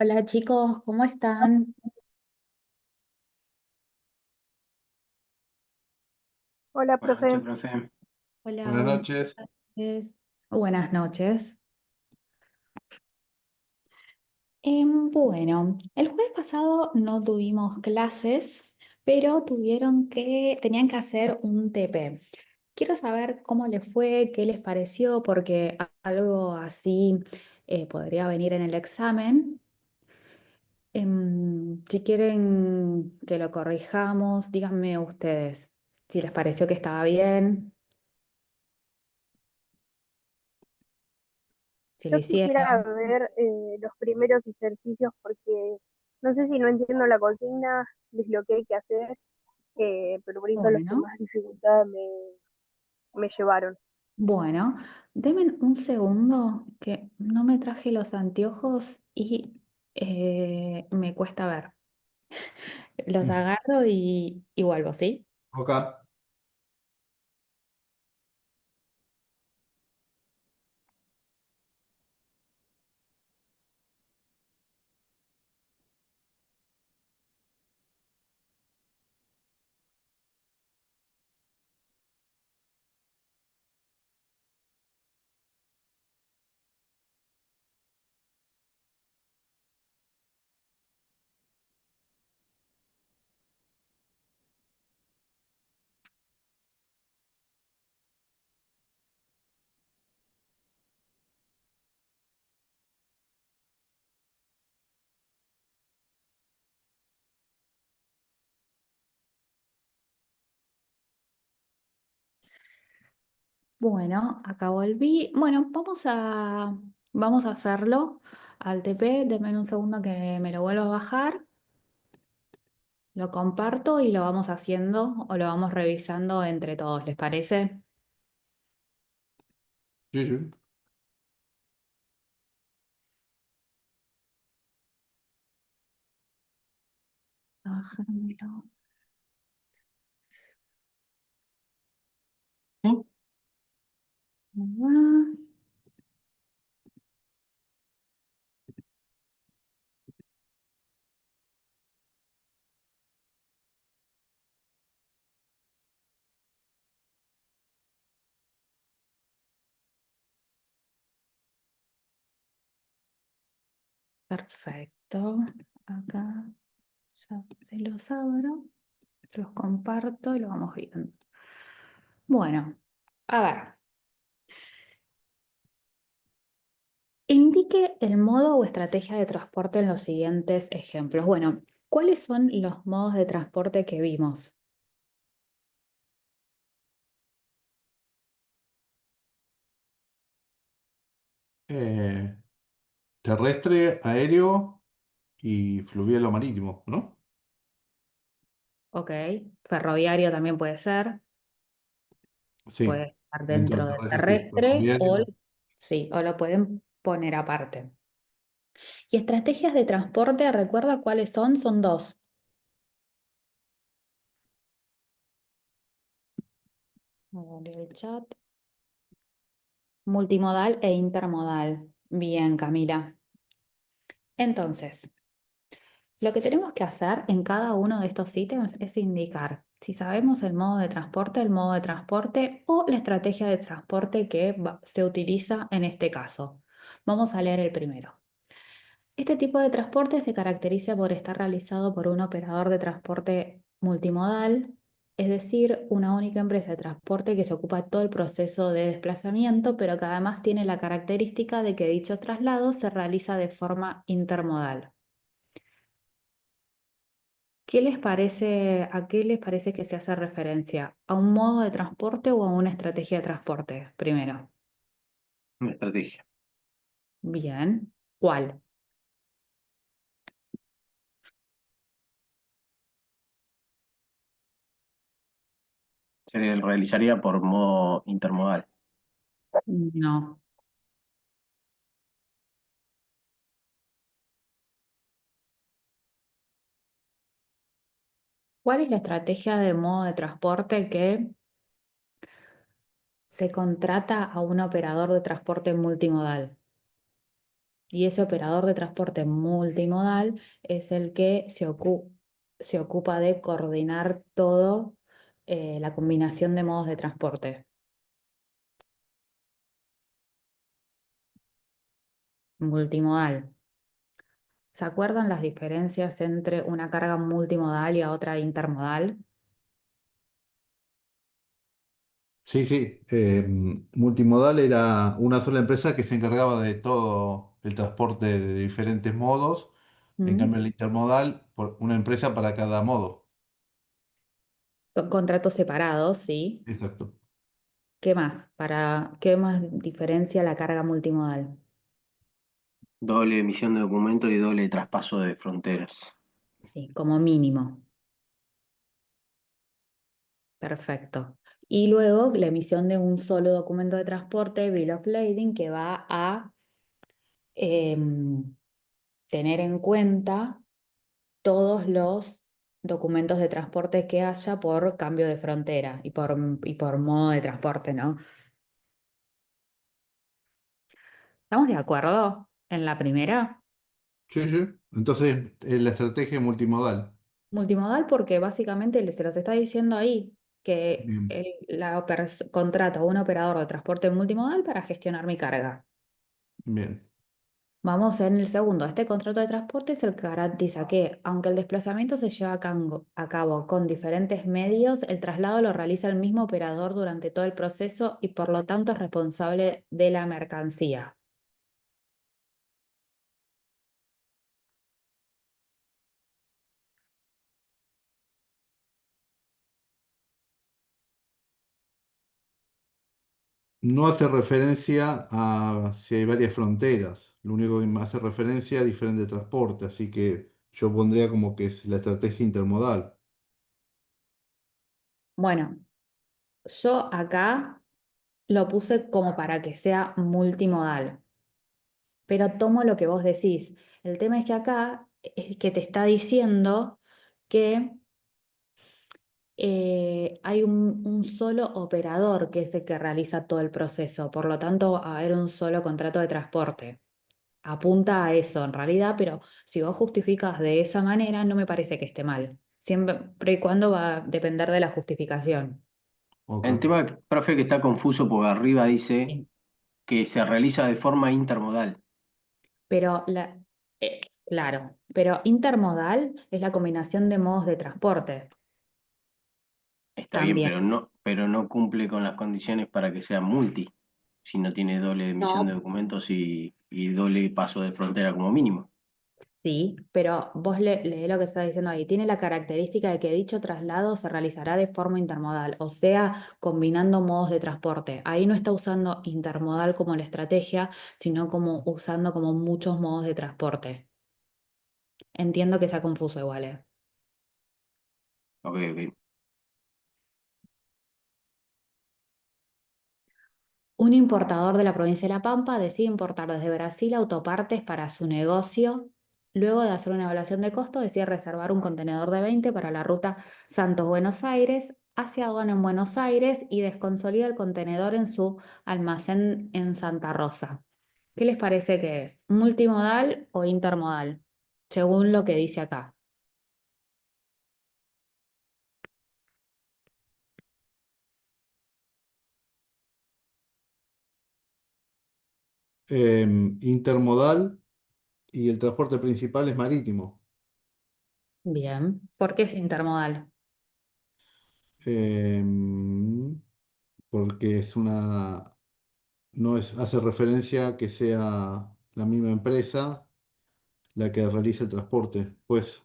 Hola chicos, ¿cómo están? Hola, Buenas profe. noches, profe. Hola, Buenas buenas noches. noches. Buenas noches. Bueno, el jueves pasado no tuvimos clases, pero tenían que hacer un TP. Quiero saber cómo les fue, qué les pareció, porque algo así podría venir en el examen. Si quieren que lo corrijamos, díganme ustedes si les pareció que estaba bien, si lo Yo quisiera hicieron. ver los primeros ejercicios porque no sé si no entiendo la consigna de lo que hay que hacer, pero por ahí son los que Bueno. más dificultad me llevaron. Bueno, denme un segundo que no me traje los anteojos y me cuesta ver. Los agarro y vuelvo, ¿sí? Ok. Bueno, acá volví. Bueno, vamos a hacerlo al TP. Denme un segundo que me lo vuelvo a bajar. Lo comparto y lo vamos haciendo o lo vamos revisando entre todos, ¿les parece? Sí, sí. Bájamelo. ¿Sí? Perfecto. Acá ya se los abro. Los comparto y lo vamos viendo. Bueno, a ver, indique el modo o estrategia de transporte en los siguientes ejemplos. Bueno, ¿cuáles son los modos de transporte que vimos? Eh, Terrestre, aéreo y fluvial o marítimo, ¿no? Ok, ferroviario también puede ser, Sí. puede estar Dentro dentro del del terrestre, sí. terrestre o Ferroviario. sí, o lo pueden poner aparte. Y estrategias de transporte, recuerda cuáles son, son dos. Voy a abrir el chat. Multimodal e intermodal. Bien, Camila. Entonces, lo que tenemos que hacer en cada uno de estos ítems es indicar si sabemos el modo de transporte o la estrategia de transporte que se utiliza en este caso. Vamos a leer el primero. Este tipo de transporte se caracteriza por estar realizado por un operador de transporte multimodal, es decir, una única empresa de transporte que se ocupa de todo el proceso de desplazamiento, pero que además tiene la característica de que dicho traslado se realiza de forma intermodal. ¿Qué les parece, a qué les parece que se hace referencia? ¿A un modo de transporte o a una estrategia de transporte? Primero. Una estrategia. Bien. ¿Cuál? Se realizaría por modo intermodal. No. ¿Cuál es la estrategia de modo de transporte que se contrata a un operador de transporte multimodal? Y ese operador de transporte multimodal es el que se ocupa de coordinar todo, la combinación de modos de transporte. Multimodal. ¿Se acuerdan las diferencias entre una carga multimodal y a otra intermodal? Sí, sí. Multimodal era una sola empresa que se encargaba de todo el transporte de diferentes modos. En ¿Mm? cambio, el intermodal, por una empresa para cada modo. Son contratos separados, ¿sí? Exacto. ¿Qué más? ¿Qué más diferencia la carga multimodal? Doble emisión de documentos y doble traspaso de fronteras. Sí, como mínimo. Perfecto. Y luego la emisión de un solo documento de transporte, Bill of Lading, que va a em, tener en cuenta todos los documentos de transporte que haya por cambio de frontera y por modo de transporte, ¿no? ¿Estamos de acuerdo en la primera? Sí, sí. Entonces, la estrategia multimodal. Multimodal porque básicamente se los está diciendo ahí que Bien, contrato a un operador de transporte multimodal para gestionar mi carga. bien. Vamos en el segundo. Este contrato de transporte es el que garantiza que, aunque el desplazamiento se lleva a cabo con diferentes medios, el traslado lo realiza el mismo operador durante todo el proceso y por lo tanto es responsable de la mercancía. No hace referencia a si hay varias fronteras. Lo único que me hace referencia a diferente transporte. Así que yo pondría como que es la estrategia intermodal. Bueno, yo acá lo puse como para que sea multimodal, pero tomo lo que vos decís. El tema es que acá es que te está diciendo que hay un solo operador que es el que realiza todo el proceso, por lo tanto, va a haber un solo contrato de transporte. Apunta a eso en realidad, pero si vos justificas de esa manera, no me parece que esté mal, siempre y cuando va a depender de la justificación. El Ok. tema, profe, que está confuso porque arriba dice Sí. que se realiza de forma intermodal. Pero, claro, pero intermodal es la combinación de modos de transporte Está bien, también. pero no cumple con las condiciones para que sea multi, si no tiene doble emisión de No. documentos y doble paso de frontera como mínimo. Sí, pero vos leé lo que está diciendo ahí. Tiene la característica de que dicho traslado se realizará de forma intermodal, o sea, combinando modos de transporte. Ahí no está usando intermodal como la estrategia, sino como usando como muchos modos de transporte. Entiendo que sea confuso igual, ¿eh? Ok, ok. Un importador de la provincia de La Pampa decide importar desde Brasil autopartes para su negocio. Luego de hacer una evaluación de costo, decide reservar un contenedor de 20 para la ruta Santos-Buenos Aires, hacia aduana en Buenos Aires y desconsolida el contenedor en su almacén en Santa Rosa. ¿Qué les parece que es? ¿Multimodal o intermodal? Según lo que dice acá. Intermodal y el transporte principal es marítimo. Bien. ¿Por qué es intermodal? Em, Porque no es, hace referencia a que sea la misma empresa la que realiza el transporte. Pues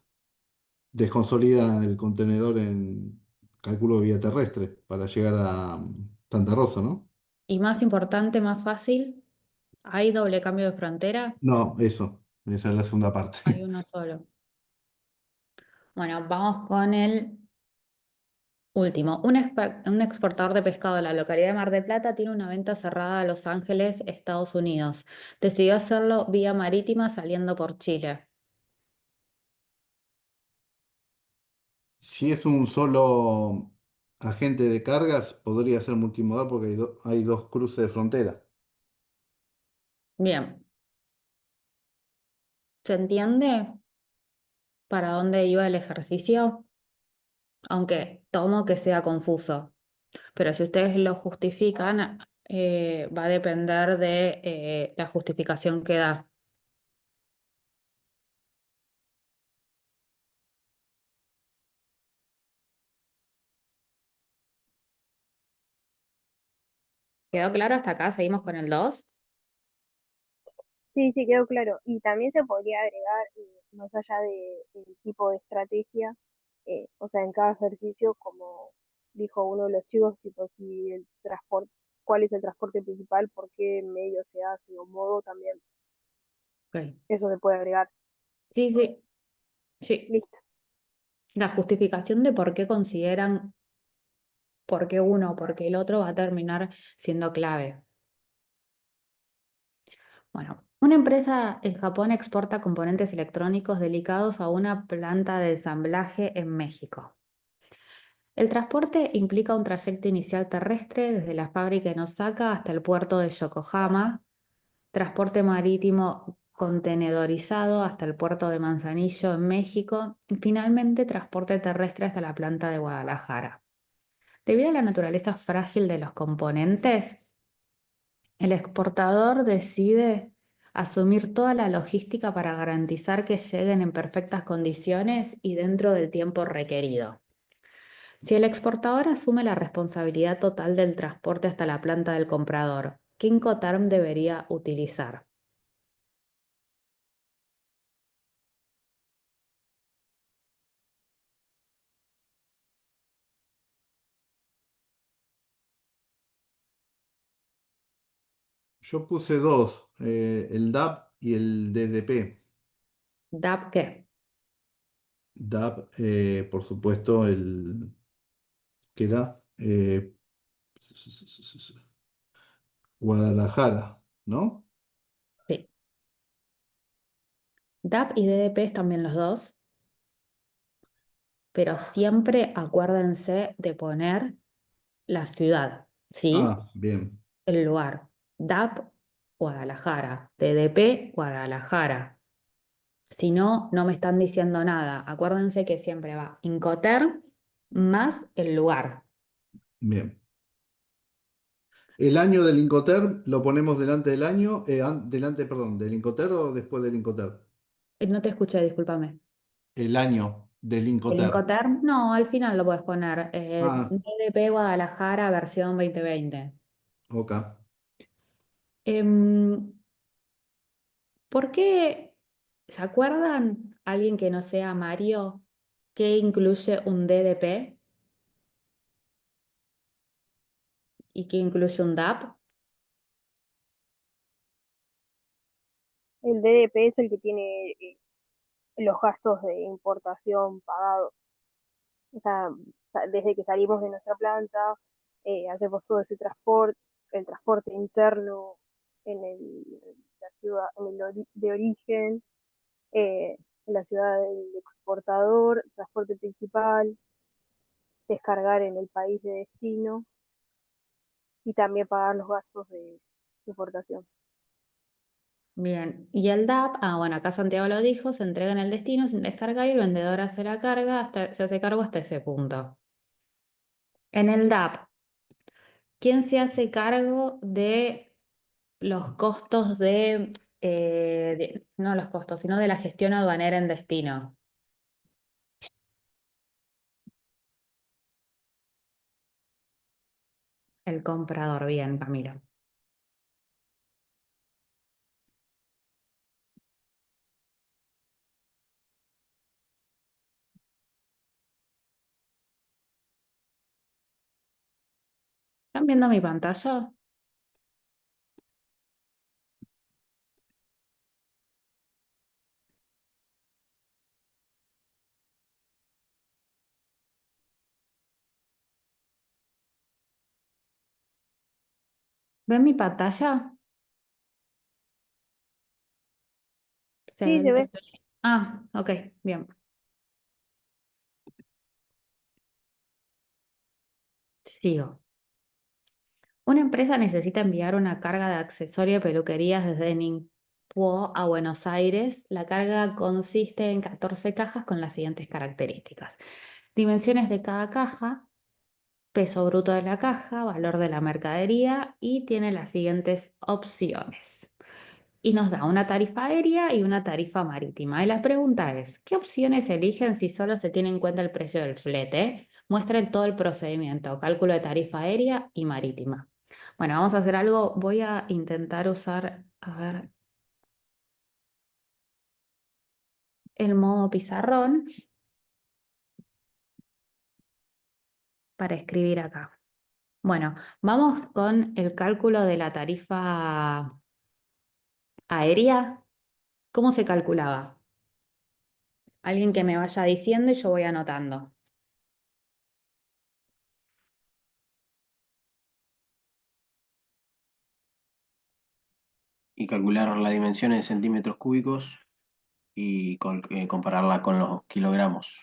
desconsolida el contenedor en cálculo vía terrestre para llegar a Santa Rosa, ¿no? Y más importante, más fácil, ¿hay doble cambio de frontera? No, eso, esa es la segunda parte. Hay uno solo. Bueno, vamos con el último. Un exportador de pescado de la localidad de Mar del Plata tiene una venta cerrada a Los Ángeles, Estados Unidos. Decidió hacerlo vía marítima saliendo por Chile. Si es un solo agente de cargas, podría ser multimodal porque hay dos cruces de frontera. Bien, ¿Se entiende para dónde iba el ejercicio? Aunque tomo que sea confuso, pero si ustedes lo justifican, va a depender de la justificación que da. ¿Quedó claro hasta acá? ¿Seguimos con el 2? Sí, sí, quedó claro. Y también se podría agregar, más allá del tipo de estrategia, o sea, en cada ejercicio, como dijo uno de los chicos, tipo si el transporte, cuál es el transporte principal, por qué medio se hace o modo también, Ok. eso se puede agregar. Sí, sí, sí. Listo. La justificación de por qué consideran por qué uno o por qué el otro va a terminar siendo clave. Bueno, una empresa en Japón exporta componentes electrónicos delicados a una planta de ensamblaje en México. El transporte implica un trayecto inicial terrestre desde la fábrica en Osaka hasta el puerto de Yokohama, transporte marítimo contenedorizado hasta el puerto de Manzanillo en México y finalmente transporte terrestre hasta la planta de Guadalajara. Debido a la naturaleza frágil de los componentes, el exportador decide asumir toda la logística para garantizar que lleguen en perfectas condiciones y dentro del tiempo requerido. Si el exportador asume la responsabilidad total del transporte hasta la planta del comprador, ¿qué Incoterm debería utilizar? Yo puse dos, el DAP y el DDP. ¿DAP qué? DAP, por supuesto, el que era Guadalajara, ¿no? Sí. DAP y DDP están bien los dos, pero siempre acuérdense de poner la ciudad, ¿sí? Ah, bien, El lugar. DAP, Guadalajara. DDP, Guadalajara. Si no, no me están diciendo nada. Acuérdense que siempre va Incoterm más el lugar. bien. El año del Incoterm lo ponemos delante del año, delante, perdón, del Incoterm o después del Incoterm. No te escuché, discúlpame. El año del ¿El Incoterm. Incoterm? No, al final lo puedes poner. Ah, DDP Guadalajara versión 2020. ok. Em, ¿Por qué se acuerdan alguien que no sea Mario que incluye un DDP y que incluye un DAP? El DDP es el que tiene los gastos de importación pagados. O sea, desde que salimos de nuestra planta, hacemos todo ese transporte, el transporte interno la ciudad, de origen, en la ciudad del exportador, transporte principal, descargar en el país de destino y también pagar los gastos de importación. Bien, y el DAP, bueno, acá Santiago lo dijo, se entrega en el destino sin descargar y el vendedor hace la carga, se hace cargo hasta ese punto. En el DAP, ¿quién se hace cargo de los costos no los costos, sino de la gestión aduanera en destino? El comprador, bien, Camilo. ¿Están viendo mi pantalla? ¿Ven mi pantalla? Se ve Sí, el se ve. TP. Ah, ok, bien. Sigo. Una empresa necesita enviar una carga de accesorios y peluquerías desde Quo a Buenos Aires. La carga consiste en 14 cajas con las siguientes características. Dimensiones de cada caja, peso bruto de la caja, valor de la mercadería y tiene las siguientes opciones. Y nos da una tarifa aérea y una tarifa marítima. Y la pregunta es, ¿qué opciones eligen si solo se tiene en cuenta el precio del flete? Muestren todo el procedimiento, cálculo de tarifa aérea y marítima. Bueno, vamos a hacer algo. Voy a intentar usar, a ver, el modo pizarrón para escribir acá. Bueno, vamos con el cálculo de la tarifa aérea. ¿Cómo se calculaba? Alguien que me vaya diciendo y yo voy anotando. Y calcular la dimensión en centímetros cúbicos y compararla con los kilogramos.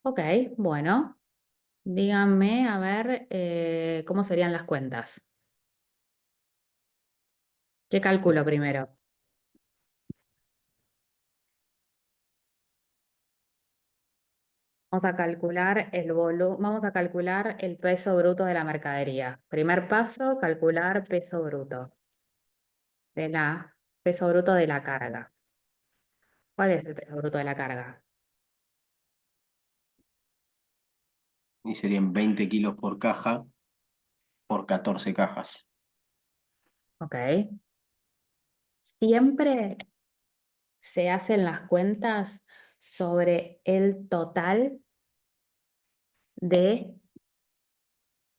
Ok, bueno, díganme a ver cómo serían las cuentas. ¿Qué calculo primero? Vamos a calcular el peso bruto de la mercadería. Primer paso, calcular peso bruto peso bruto de la carga. ¿Cuál es el peso bruto de la carga? Y serían 20 kilos por caja por 14 cajas. Ok. Siempre se hacen las cuentas sobre el total de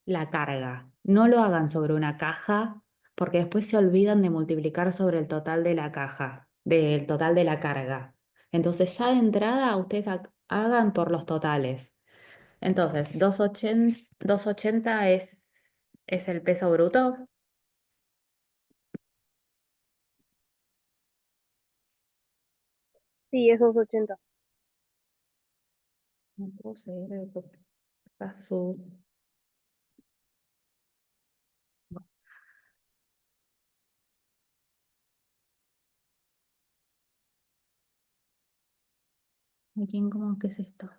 la carga. No lo hagan sobre una caja porque después se olvidan de multiplicar sobre el total de la caja, del total de la carga. Entonces ya de entrada ustedes hagan por los totales. Entonces, 280 es el peso bruto. Sí, esos 80. No puedo seguir está su- ¿Cómo que es esto?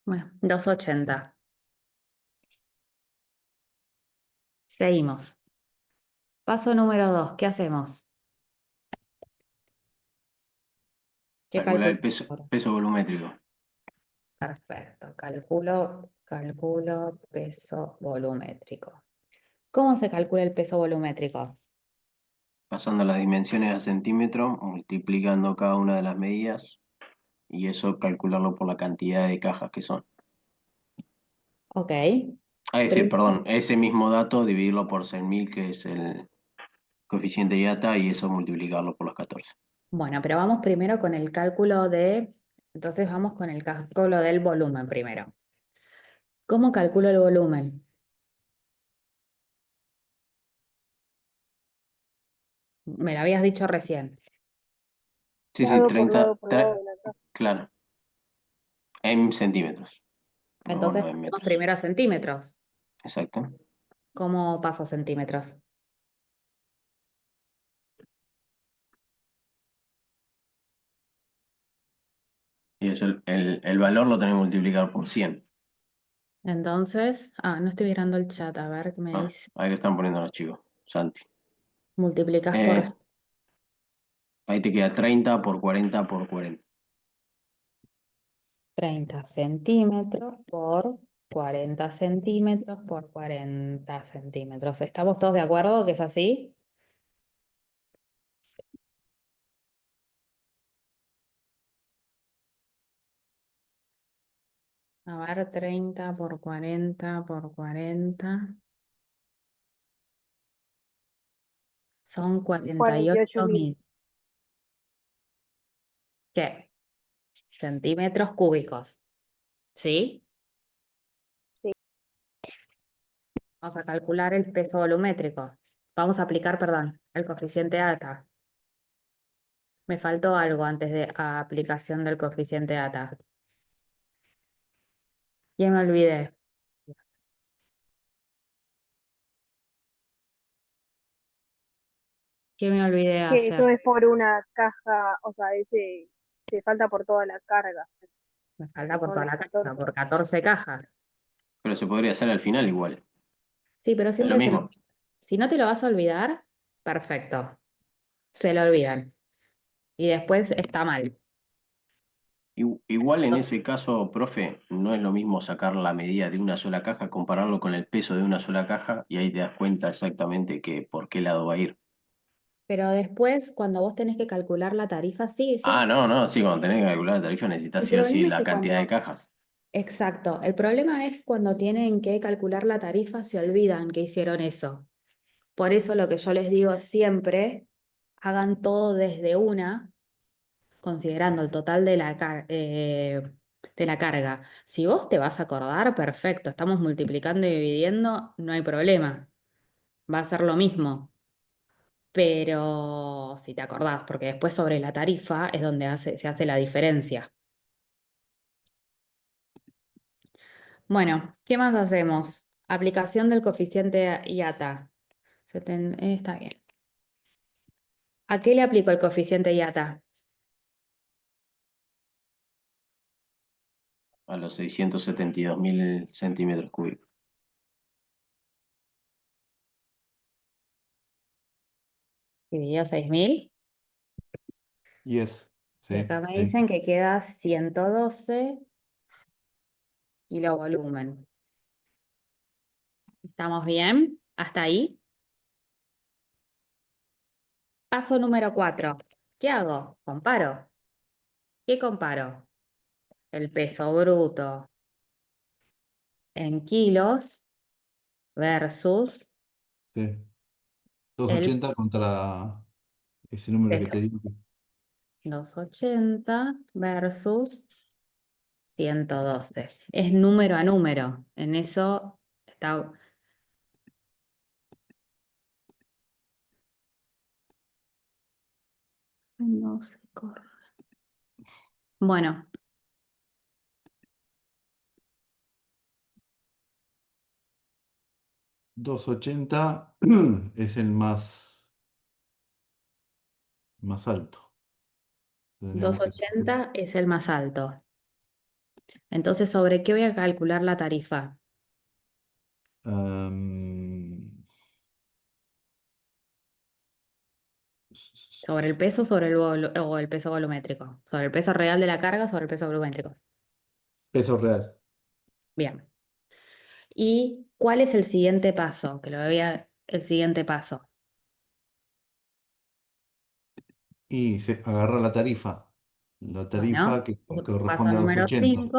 Bueno, 280. Seguimos. Paso número 2, ¿qué hacemos? ¿Qué Calcular calculo? el peso volumétrico, Perfecto, calculo peso volumétrico. ¿Cómo se calcula el peso volumétrico? pasando las dimensiones a centímetros, multiplicando cada una de las medidas y eso calcularlo por la cantidad de cajas que son. Ok. Es decir, Primero, perdón, ese mismo dato dividirlo por 100.000, que es el coeficiente IATA, y eso multiplicarlo por los 14. bueno, pero vamos primero con el cálculo entonces vamos con el cálculo del volumen primero. ¿Cómo calculo el volumen? Me lo habías dicho recién. Sí, sí, Lado por lado por lado de la caja. claro, en centímetros, Entonces no en pasamos metros. primero a centímetros. Exacto. ¿Cómo paso a centímetros? Y eso, el valor lo tenemos que multiplicar por 100. Entonces, no estoy mirando el chat, a ver qué me Ah, dice. ahí lo están poniendo los chicos, Santi. Multiplicas por Eh, Ahí te queda 30 por 40 por 40. 30 centímetros por 40 centímetros por 40 centímetros. ¿Estamos todos de acuerdo que es así? A ver, 30 por 40 por 40 son 48.000. 48.000. ¿Qué? Centímetros cúbicos. ¿Sí? Sí. Vamos a calcular el peso volumétrico. Vamos a aplicar, perdón, el coeficiente ATA. Me faltó algo antes de aplicación del coeficiente ATA. Ya me olvidé. ¿Qué me olvidé de Que eso hacer? es por una caja, o sea, ese se falta por toda la carga, Me falta que por son toda las la caja, 14. por 14 cajas. Pero se podría hacer al final igual. Sí, pero Es lo siempre se lo... mismo. Si no te lo vas a olvidar, perfecto. Se lo olvidan. Y después está mal. Igual en ese caso, profe, no es lo mismo sacar la medida de una sola caja, compararlo con el peso de una sola caja y ahí te das cuenta exactamente que por qué lado va a ir. Pero después, cuando vos tenés que calcular la tarifa, sí, Ah, sí. no, no, sí, cuando tenés que calcular la tarifa necesitas El sí o sí problema es la que cantidad de cuando... cajas. Exacto. El problema es cuando tienen que calcular la tarifa, se olvidan que hicieron eso. Por eso lo que yo les digo es siempre, hagan todo desde una, considerando el total de la carga. Si vos te vas a acordar, perfecto, estamos multiplicando y dividiendo, no hay problema, va a ser lo mismo. Pero si te acordás, porque después sobre la tarifa es donde se hace la diferencia. Bueno, ¿qué más hacemos? Aplicación del coeficiente IATA. Está bien. ¿A qué le aplico el coeficiente IATA? A los 672.000 centímetros cúbicos. Dividido 6.000. Yes, Y sí, acá me sí. dicen que queda 112 kilovolumen. ¿Estamos bien? ¿Hasta ahí? Paso número 4. ¿Qué hago? Comparo. ¿Qué comparo? El peso bruto en kilos versus Sí. el 280 contra ese número que peso. te digo. 280 versus 112. Es número a número. En eso está... No se corre. Bueno, 280 es el más alto. Tendríamos que subir. 280 es el más alto. Entonces, ¿sobre qué voy a calcular la tarifa? Am, ¿Sobre el peso o el peso volumétrico? ¿Sobre el peso real de la carga o sobre el peso volumétrico? peso real. Bien. ¿Y cuál es el siguiente paso? El siguiente paso. Y se agarra la tarifa. La tarifa Bueno, que paso corresponde a número 280.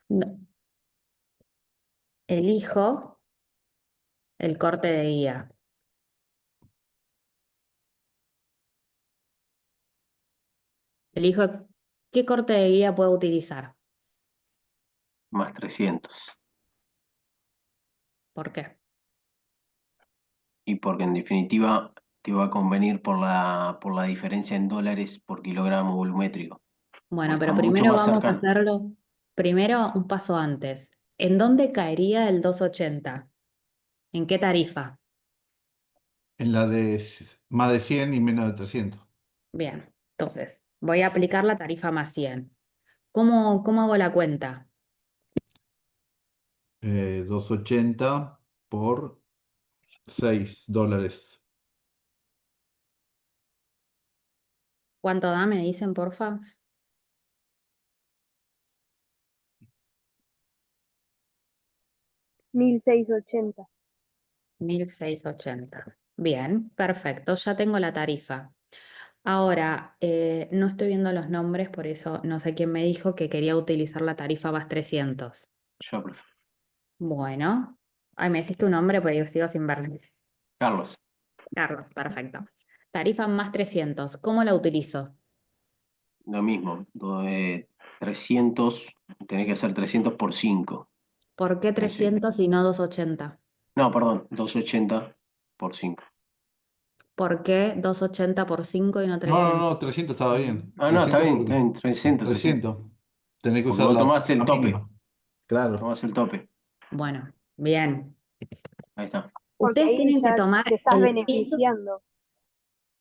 5. Elijo el corte de guía. Elijo qué corte de guía puedo utilizar. Más 300. ¿Por qué? Y porque en definitiva te va a convenir por la diferencia en dólares por kilogramo volumétrico. Bueno, Porque está pero mucho primero más vamos a cercano. hacerlo. Primero un paso antes. ¿En dónde caería el 280? ¿En qué tarifa? En la de más de 100 y menos de 300. Bien, entonces voy a aplicar la tarifa más 100. ¿Cómo hago la cuenta? 280 por $6. ¿Cuánto da? Me dicen, porfa. 1680. 1680. Bien, perfecto, ya tengo la tarifa. Ahora, no estoy viendo los nombres, por eso no sé quién me dijo que quería utilizar la tarifa más 300. Yo, profe. Bueno, ay, me hiciste un nombre, pero yo sigo sin ver. Carlos, Carlos, perfecto. Tarifa más 300, ¿cómo la utilizo? lo mismo. 300, tenés que hacer 300 por 5. ¿Por qué Es decir, 300 y no 280? no, perdón, 280 por 5. ¿Por qué 280 por 5 y no No, no, 300? no, 300 estaba bien. Ah, no, 300 está porque bien, 300, 300. 300. Tenés que Porque usar vos la tomás el tope, mínima. Claro. tomás el tope. Bueno, bien. Ahí está. Porque Ustedes ahí tienen que ya tomar te estás el piso. beneficiando.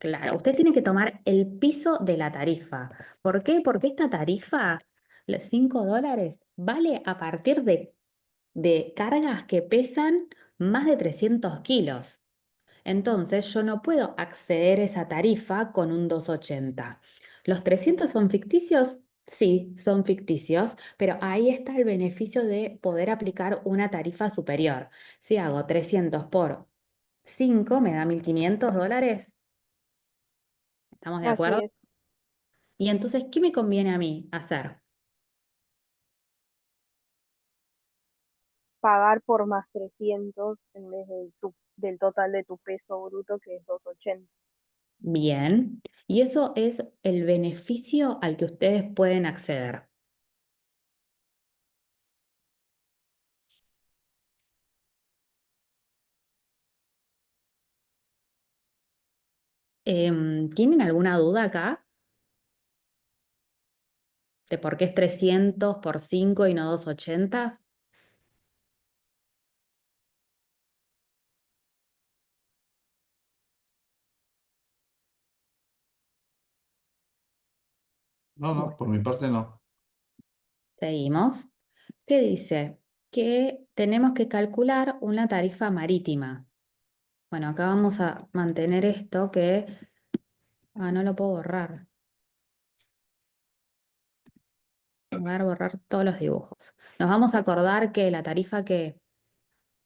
Claro, usted tiene que tomar el piso de la tarifa. ¿Por qué? Porque esta tarifa, los $5, vale a partir de cargas que pesan más de 300 kilos. Entonces, yo no puedo acceder a esa tarifa con un 280. ¿Los 300 son ficticios? Sí, son ficticios, pero ahí está el beneficio de poder aplicar una tarifa superior. Si hago 300 por 5, me da $1.500. ¿Estamos de Así acuerdo? es, Y entonces, ¿qué me conviene a mí hacer? pagar por más 300 en vez del total de tu peso bruto, que es 280. Bien. Y eso es el beneficio al que ustedes pueden acceder. ¿Tienen alguna duda acá de por qué es 300 por 5 y no 280? No, no, Bueno, por mi parte no. seguimos. ¿Qué dice? Que tenemos que calcular una tarifa marítima. Bueno, acá vamos a mantener esto que... Ah, no lo puedo borrar. Voy a borrar todos los dibujos. Nos vamos a acordar que la tarifa que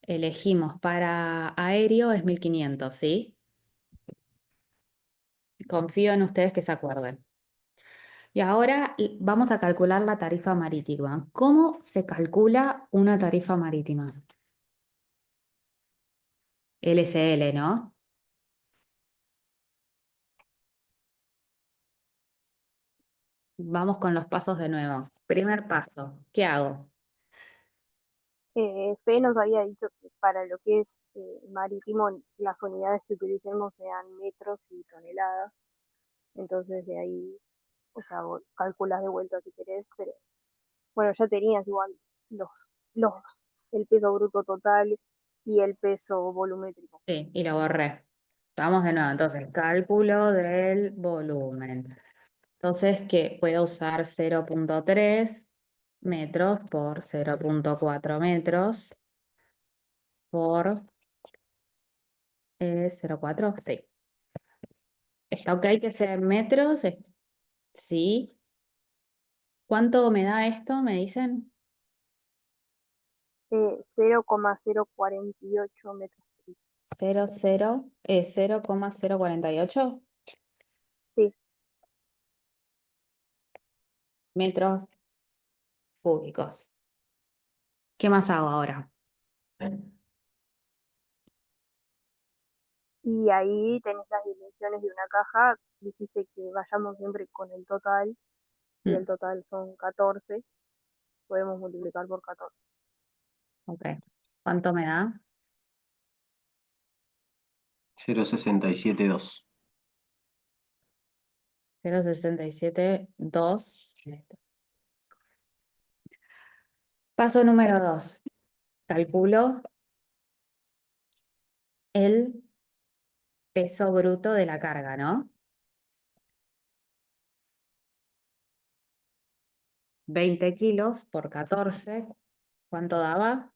elegimos para aéreo es 1.500, ¿sí? Confío en ustedes que se acuerden. Y ahora vamos a calcular la tarifa marítima. ¿Cómo se calcula una tarifa marítima? LSL, ¿no? Vamos con los pasos de nuevo. Primer paso, ¿qué hago? Fe nos había dicho que para lo que es marítimo, las unidades que utilicemos sean metros y toneladas. Entonces de ahí, o sea, vos calculas de vuelta si querés, pero bueno, ya tenías igual los, los, el peso bruto total y el peso volumétrico. Sí, y lo borré. Vamos de nuevo, entonces, cálculo del volumen. Entonces, que puedo usar 0.3 metros por 0.4 metros por 0.4. Sí. ¿Está ok que sea en metros? Sí. ¿Cuánto me da esto? ¿Me dicen? 0,048 metros. 0,048 Sí, metros cúbicos. ¿Qué más hago ahora? y ahí tenés las dimensiones de una caja. Dijiste que vayamos siempre con el total, y el Mm, total son 14, podemos multiplicar por 14. ok. ¿Cuánto me da? 0,672. 0,672. Paso número 2. Calculo el peso bruto de la carga, ¿no? 20 kilos por 14. ¿Cuánto daba?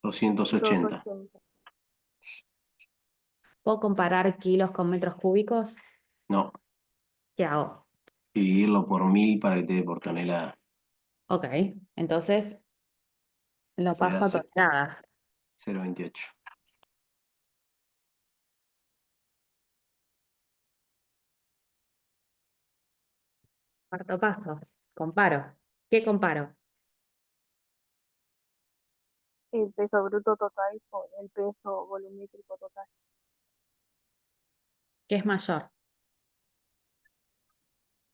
280. 280. ¿Puedo comparar kilos con metros cúbicos? No, ¿Qué hago? dividirlo por 1000 para que te dé por tonelada. Ok, entonces lo Te da paso a toneladas. 0,28. Cuarto paso, comparo. ¿Qué comparo? El peso bruto total por el peso volumétrico total. ¿Qué es mayor?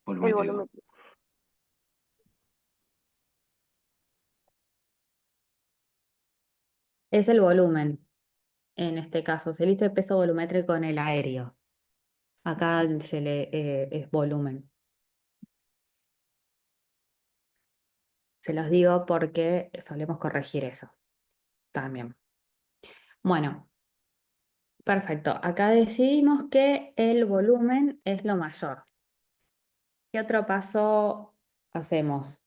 El Volumétrico. volumétrico. Es el volumen. En este caso, se elige el peso volumétrico en el aéreo. Acá es volumen. Se los digo porque solemos corregir eso también. Bueno, Perfecto. Acá decidimos que el volumen es lo mayor. ¿Qué otro paso hacemos?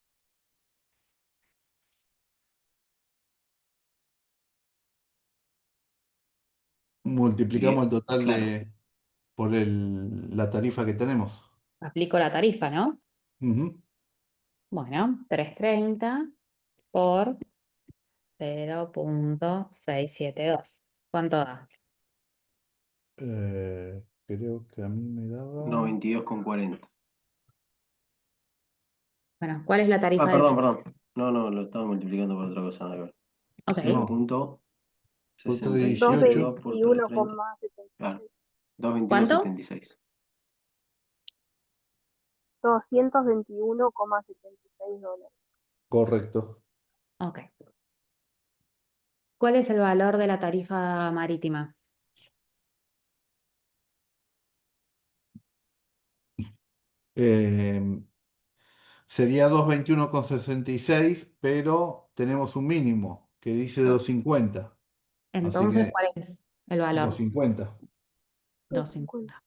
Multiplicamos el total Claro, por la tarifa que tenemos. Aplico la tarifa, ¿no? Ujú. Bueno, 330 por 0,672. ¿Cuánto da? Creo que a mí me daba 92,40. Bueno, ¿cuál es la Ah, tarifa del perdón, flete? perdón. No, no, lo estaba multiplicando por otra cosa, nada que ver. Ok. no, por 318. 0,682 por veintiuno 330. coma setenta y Claro, seis ¿Cuánto? 221,76. 221,76 dólares. Correcto. Ok. ¿Cuál es el valor de la tarifa marítima? Eh, Sería 221,66, pero tenemos un mínimo que dice 250. Así Entonces, que ¿cuál es el valor? 250. 250. 250.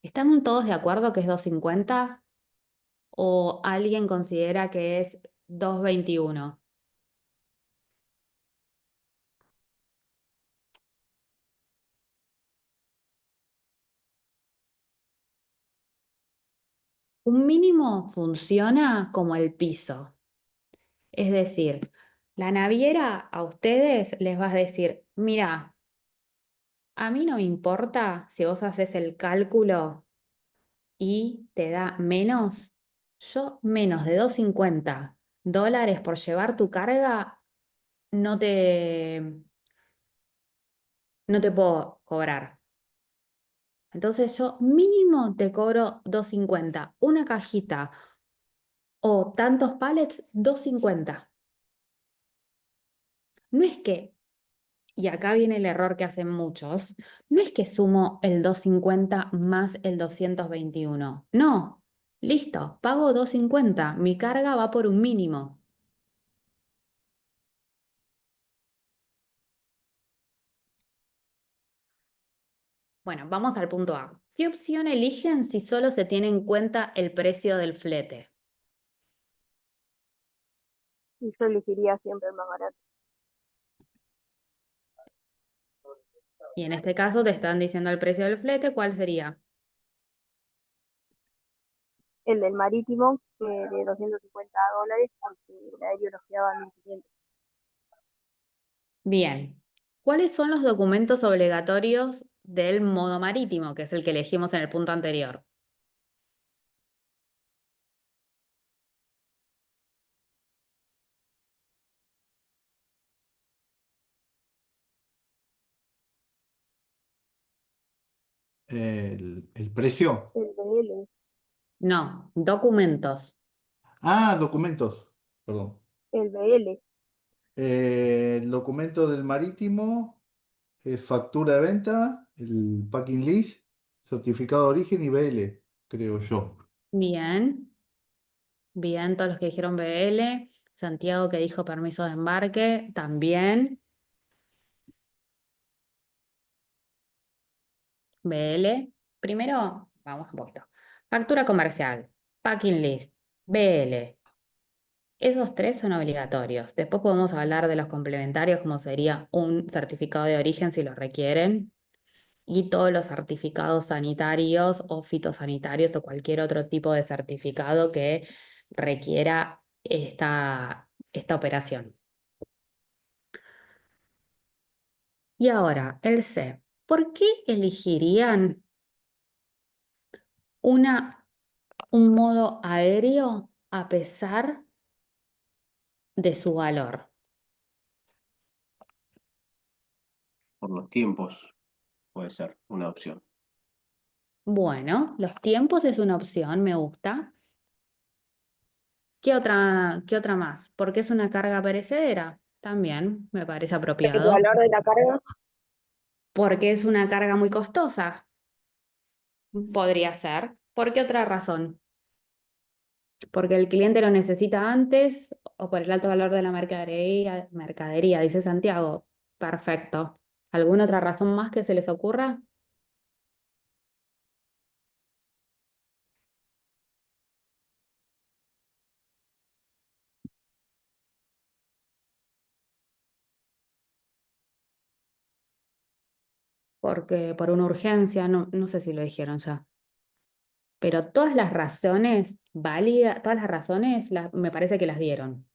¿Están todos de acuerdo que es 250? ¿O alguien considera que es 221? Un mínimo funciona como el piso. Es decir, la naviera a ustedes les va a decir, mira, a mí no me importa si vos haces el cálculo y te da menos, yo menos de 250 dólares por llevar tu carga no te, no te puedo cobrar. Entonces yo mínimo te cobro 250. Una cajita o tantos pallets, 250. No es que, y acá viene el error que hacen muchos, no es que sumo el 250 más el 221. No, listo, pago 250. Mi carga va por un mínimo. Bueno, vamos al punto A. ¿Qué opción eligen si solo se tiene en cuenta el precio del flete? Y yo elegiría siempre el más barato. Y en este caso te están diciendo el precio del flete, ¿cuál sería? El del marítimo, de 250 dólares, porque el aéreo nos quedaba en 1.500. Bien. ¿Cuáles son los documentos obligatorios del modo marítimo, que es el que elegimos en el punto anterior? El precio. El BL, No, documentos. Ah, documentos. Perdón. el BL, El documento del marítimo, factura de venta, el packing list, certificado de origen y BL, creo yo. Bien, bien, todos los que dijeron BL. Santiago que dijo permiso de embarque, también. BL. Primero, vamos un poquito. Factura comercial, packing list, BL. Esos tres son obligatorios. Después podemos hablar de los complementarios, como sería un certificado de origen si lo requieren, y todos los certificados sanitarios o fitosanitarios o cualquier otro tipo de certificado que requiera esta operación. Y ahora, el C. ¿Por qué elegirían un modo aéreo a pesar de su valor? por los tiempos puede ser una opción. Bueno, los tiempos es una opción, me gusta. Qué otra más? Porque es una carga perecedera. También me parece el apropiado. valor de la carga, Porque es una carga muy costosa. Podría ser. ¿Por qué otra razón? Porque el cliente lo necesita antes o por el alto valor de la mercadería, dice Santiago. Perfecto. ¿Alguna otra razón más que se les ocurra? Porque por una urgencia, no sé si lo dijeron ya, pero todas las razones válidas, todas las razones me parece que las dieron,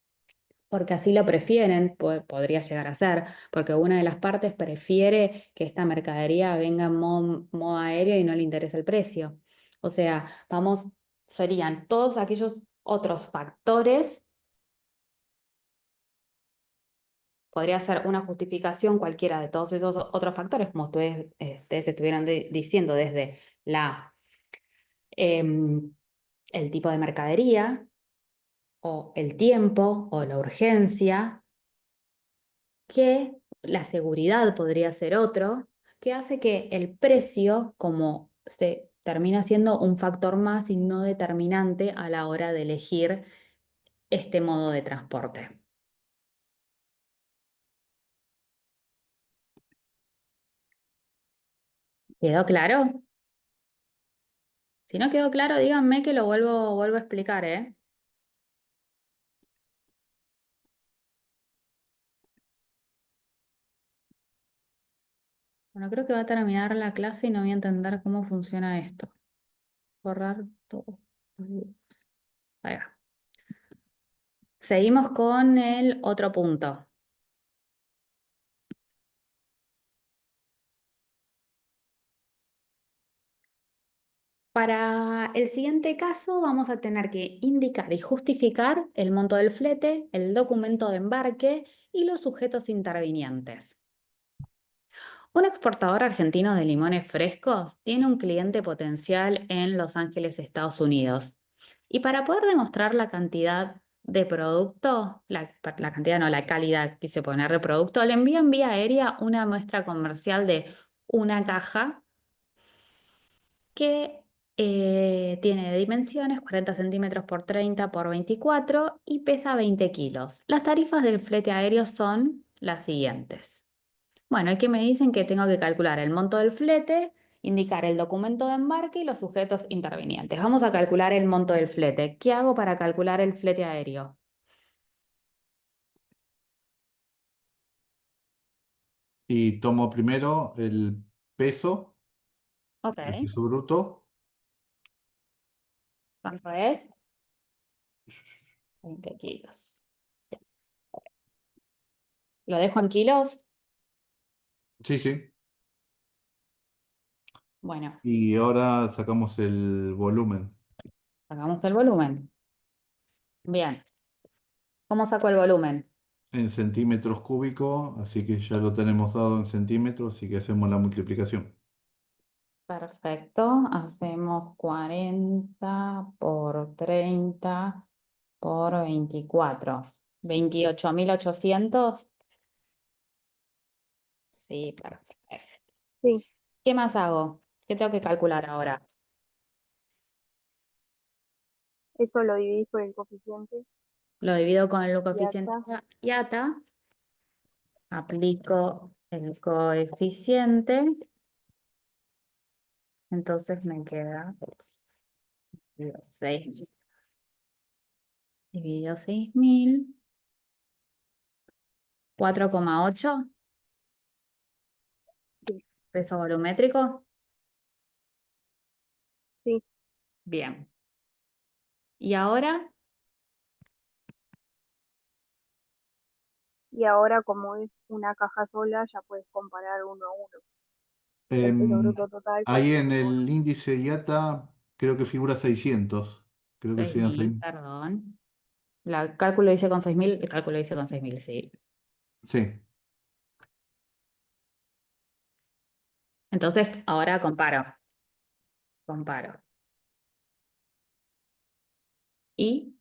porque así lo prefieren, podría llegar a ser, porque una de las partes prefiere que esta mercadería venga en modo aéreo y no le interesa el precio. O sea, serían todos aquellos otros factores, podría ser una justificación cualquiera de todos esos otros factores, como ustedes estuvieron diciendo, desde em, el tipo de mercadería, o el tiempo, o la urgencia, que la seguridad podría ser otro, que hace que el precio, como se termina siendo un factor más y no determinante a la hora de elegir este modo de transporte. ¿Quedó claro? Si no quedó claro, díganme que lo vuelvo a explicar, ¿eh? Bueno, creo que va a terminar la clase y no voy a entender cómo funciona esto. Borrar todo. Ahí va. Seguimos con el otro punto. Para el siguiente caso vamos a tener que indicar y justificar el monto del flete, el documento de embarque y los sujetos intervinientes. Un exportador argentino de limones frescos tiene un cliente potencial en Los Ángeles, Estados Unidos. Y para poder demostrar la cantidad de producto, la cantidad no, la calidad, quise poner de producto, le envía en vía aérea una muestra comercial de una caja que tiene dimensiones 40 centímetros por 30 por 24 y pesa 20 kilos. Las tarifas del flete aéreo son las siguientes. Bueno, aquí me dicen que tengo que calcular el monto del flete, indicar el documento de embarque y los sujetos intervinientes. Vamos a calcular el monto del flete. ¿Qué hago para calcular el flete aéreo? Y tomo primero Ok, el peso bruto, ¿cuánto es? 20 kilos. ¿Lo dejo en kilos? sí, sí, Bueno, y ahora sacamos el volumen sacamos el volumen. Bien, ¿cómo saco el volumen? en centímetros cúbicos, así que ya lo tenemos dado en centímetros, así que hacemos la multiplicación. Perfecto, hacemos 40 por 30 por 24. 28.800. Sí, perfecto. Sí, ¿Qué más hago? ¿Qué tengo que calcular ahora? eso lo dividís por el coeficiente Lo divido con el y coeficiente acá, IATA, aplico el coeficiente, entonces me queda 6 dividido 6.000, 4,8 sí, peso volumétrico. sí. Bien. ¿Y ahora? Y ahora como es una caja sola, ya puedes comparar uno a uno. El peso Em, bruto total con el Ahí en peso el volumétrico. índice IATA creo que figura 600, creo que seis serían mil 6. perdón. El cálculo dice con 6.000, el cálculo dice con 6.000, sí. Sí, Entonces, ahora comparo. Y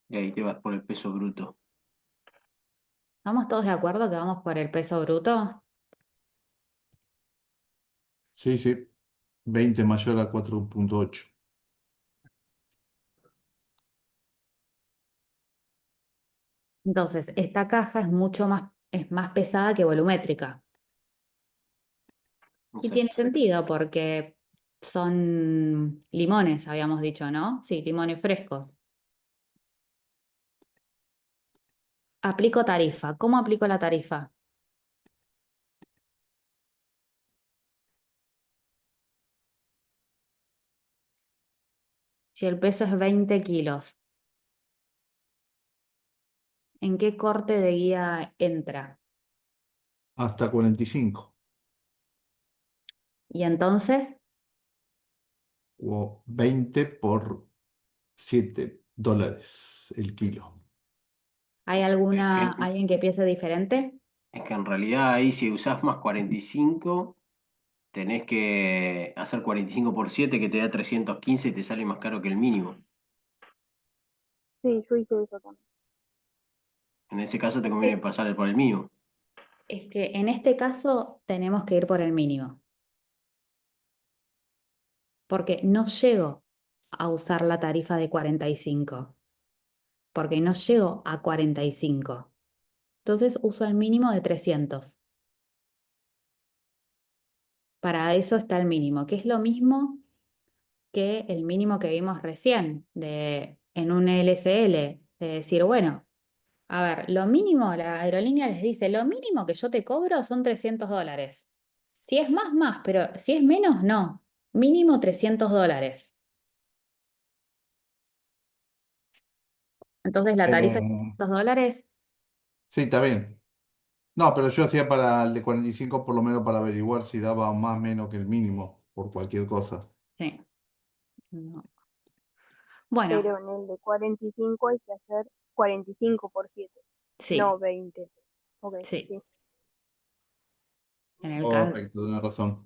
Y ahí te vas por el peso bruto. ¿estamos todos de acuerdo que vamos por el peso bruto? sí, sí, 20 mayor a 4,8. Entonces, esta caja es más pesada que volumétrica. Y tiene Exacto. sentido porque son limones, habíamos dicho, ¿no? Sí, limones frescos. Aplico tarifa. ¿Cómo aplico la tarifa? Si el peso es 20 kilos, ¿en qué corte de guía entra? Hasta 45 Y entonces, o 20 por $7 el kilo. ¿hay alguien que piense diferente? Es que en realidad ahí si usás más 45, tenés que hacer 45 por 7 que te da 315 y te sale más caro que el mínimo. Sí, yo hice eso también. En ese caso te Eh, conviene pasar por el mínimo. Es que en este caso tenemos que ir por el mínimo, porque no llego a usar la tarifa de 45, porque no llego a 45. Entonces uso el mínimo de 300. Para eso está el mínimo, que es lo mismo que el mínimo que vimos recién en un LSL, de decir, bueno, a ver, lo mínimo, la aerolínea les dice, lo mínimo que yo te cobro son $300. Si es más, más, pero si es menos, no. Mínimo $300. Entonces la tarifa de Eh, $300, sí, está bien. No, pero yo hacía para el de 45 por lo menos para averiguar si daba más o menos que el mínimo por cualquier cosa. sí. No. Bueno, pero en el de 45 hay que hacer 45 por 7, sí, no 20. Ok, sí. sí. En el caso, Correcto, tienes razón.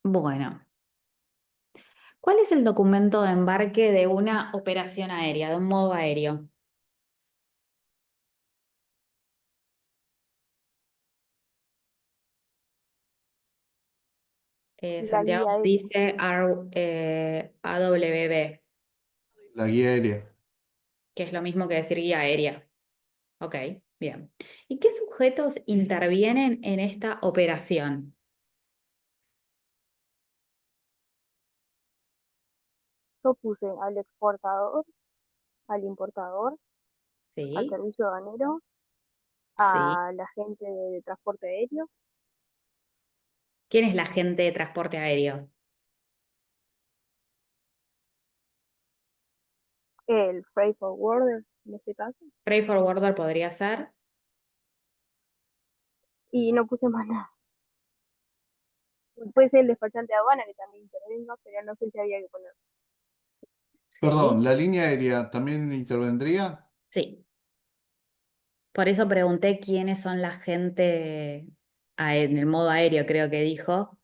bueno, ¿cuál es el documento de embarque de una operación aérea, de un modo aéreo? La Santiago guía aérea. dice AWB, La guía aérea. que es lo mismo que decir guía aérea. Ok, bien. ¿Y qué sujetos intervienen en esta operación? Yo puse al exportador, al importador, al Sí, servicio aduanero, sí. a la gente de transporte aéreo, ¿Quién es la agente de transporte aéreo? el freight forwarder en este caso, Freight forwarder podría ser. y no puse más nada. Puede ser el despachante de aduana que también intervenga, pero no sé si había que poner. Sí, Perdón, ¿la línea aérea también intervendría? sí. Por eso pregunté quiénes son la gente en el modo aéreo, creo que dijo.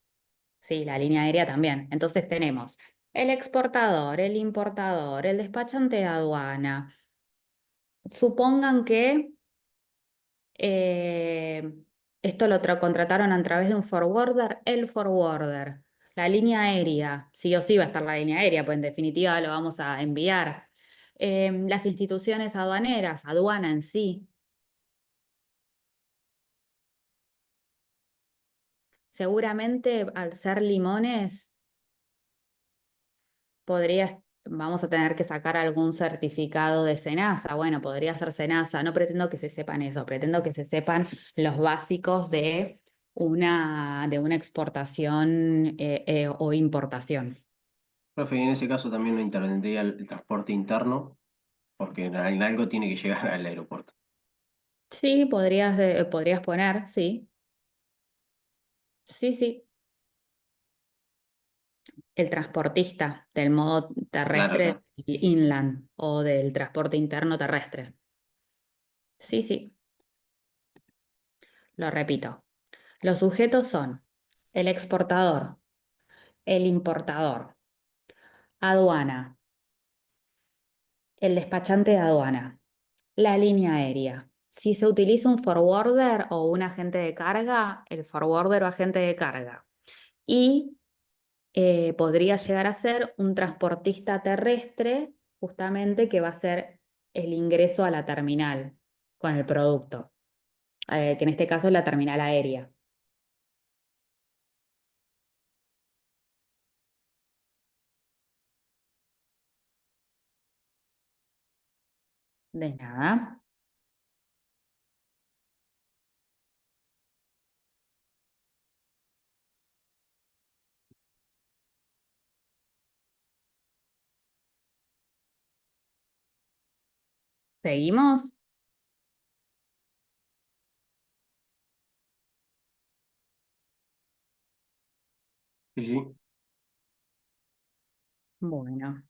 Sí, la línea aérea también. Entonces tenemos el exportador, el importador, el despachante de aduana. Supongan que eh, esto contrataron a través de un forwarder, el forwarder. La línea aérea, sí o sí va a estar la línea aérea, pues en definitiva lo vamos a enviar. Las instituciones aduaneras, aduana en sí. Seguramente al ser limones vamos a tener que sacar algún certificado de SENASA. Bueno, podría ser SENASA. No pretendo que se sepan eso, pretendo que se sepan los básicos de una exportación o importación. Profe, y en ese caso también no intervendría el transporte interno, porque en algo tiene que llegar al aeropuerto. Sí, podrías poner, sí. Sí, sí. El transportista del modo Claro, terrestre, claro. el inland o del transporte interno terrestre. Sí, sí, lo repito. Los sujetos son el exportador, el importador, aduana, el despachante de aduana, la línea aérea. Si se utiliza un forwarder o un agente de carga, el forwarder o agente de carga. Y podría llegar a ser un transportista terrestre justamente que va a ser el ingreso a la terminal con el producto, que en este caso es la terminal aérea. De nada. ¿Seguimos? Sí, sí. Bueno,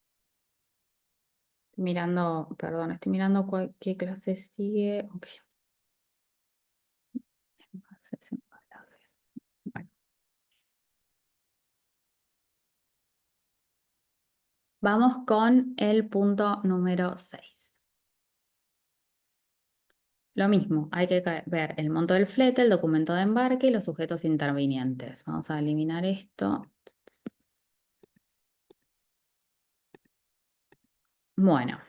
estoy mirando, perdón, estoy mirando qué clase sigue. Ok. Envases, embalajes. Bueno, vamos con el punto número 6. Lo mismo, hay que ver el monto del flete, el documento de embarque y los sujetos intervinientes. Vamos a eliminar esto. Bueno,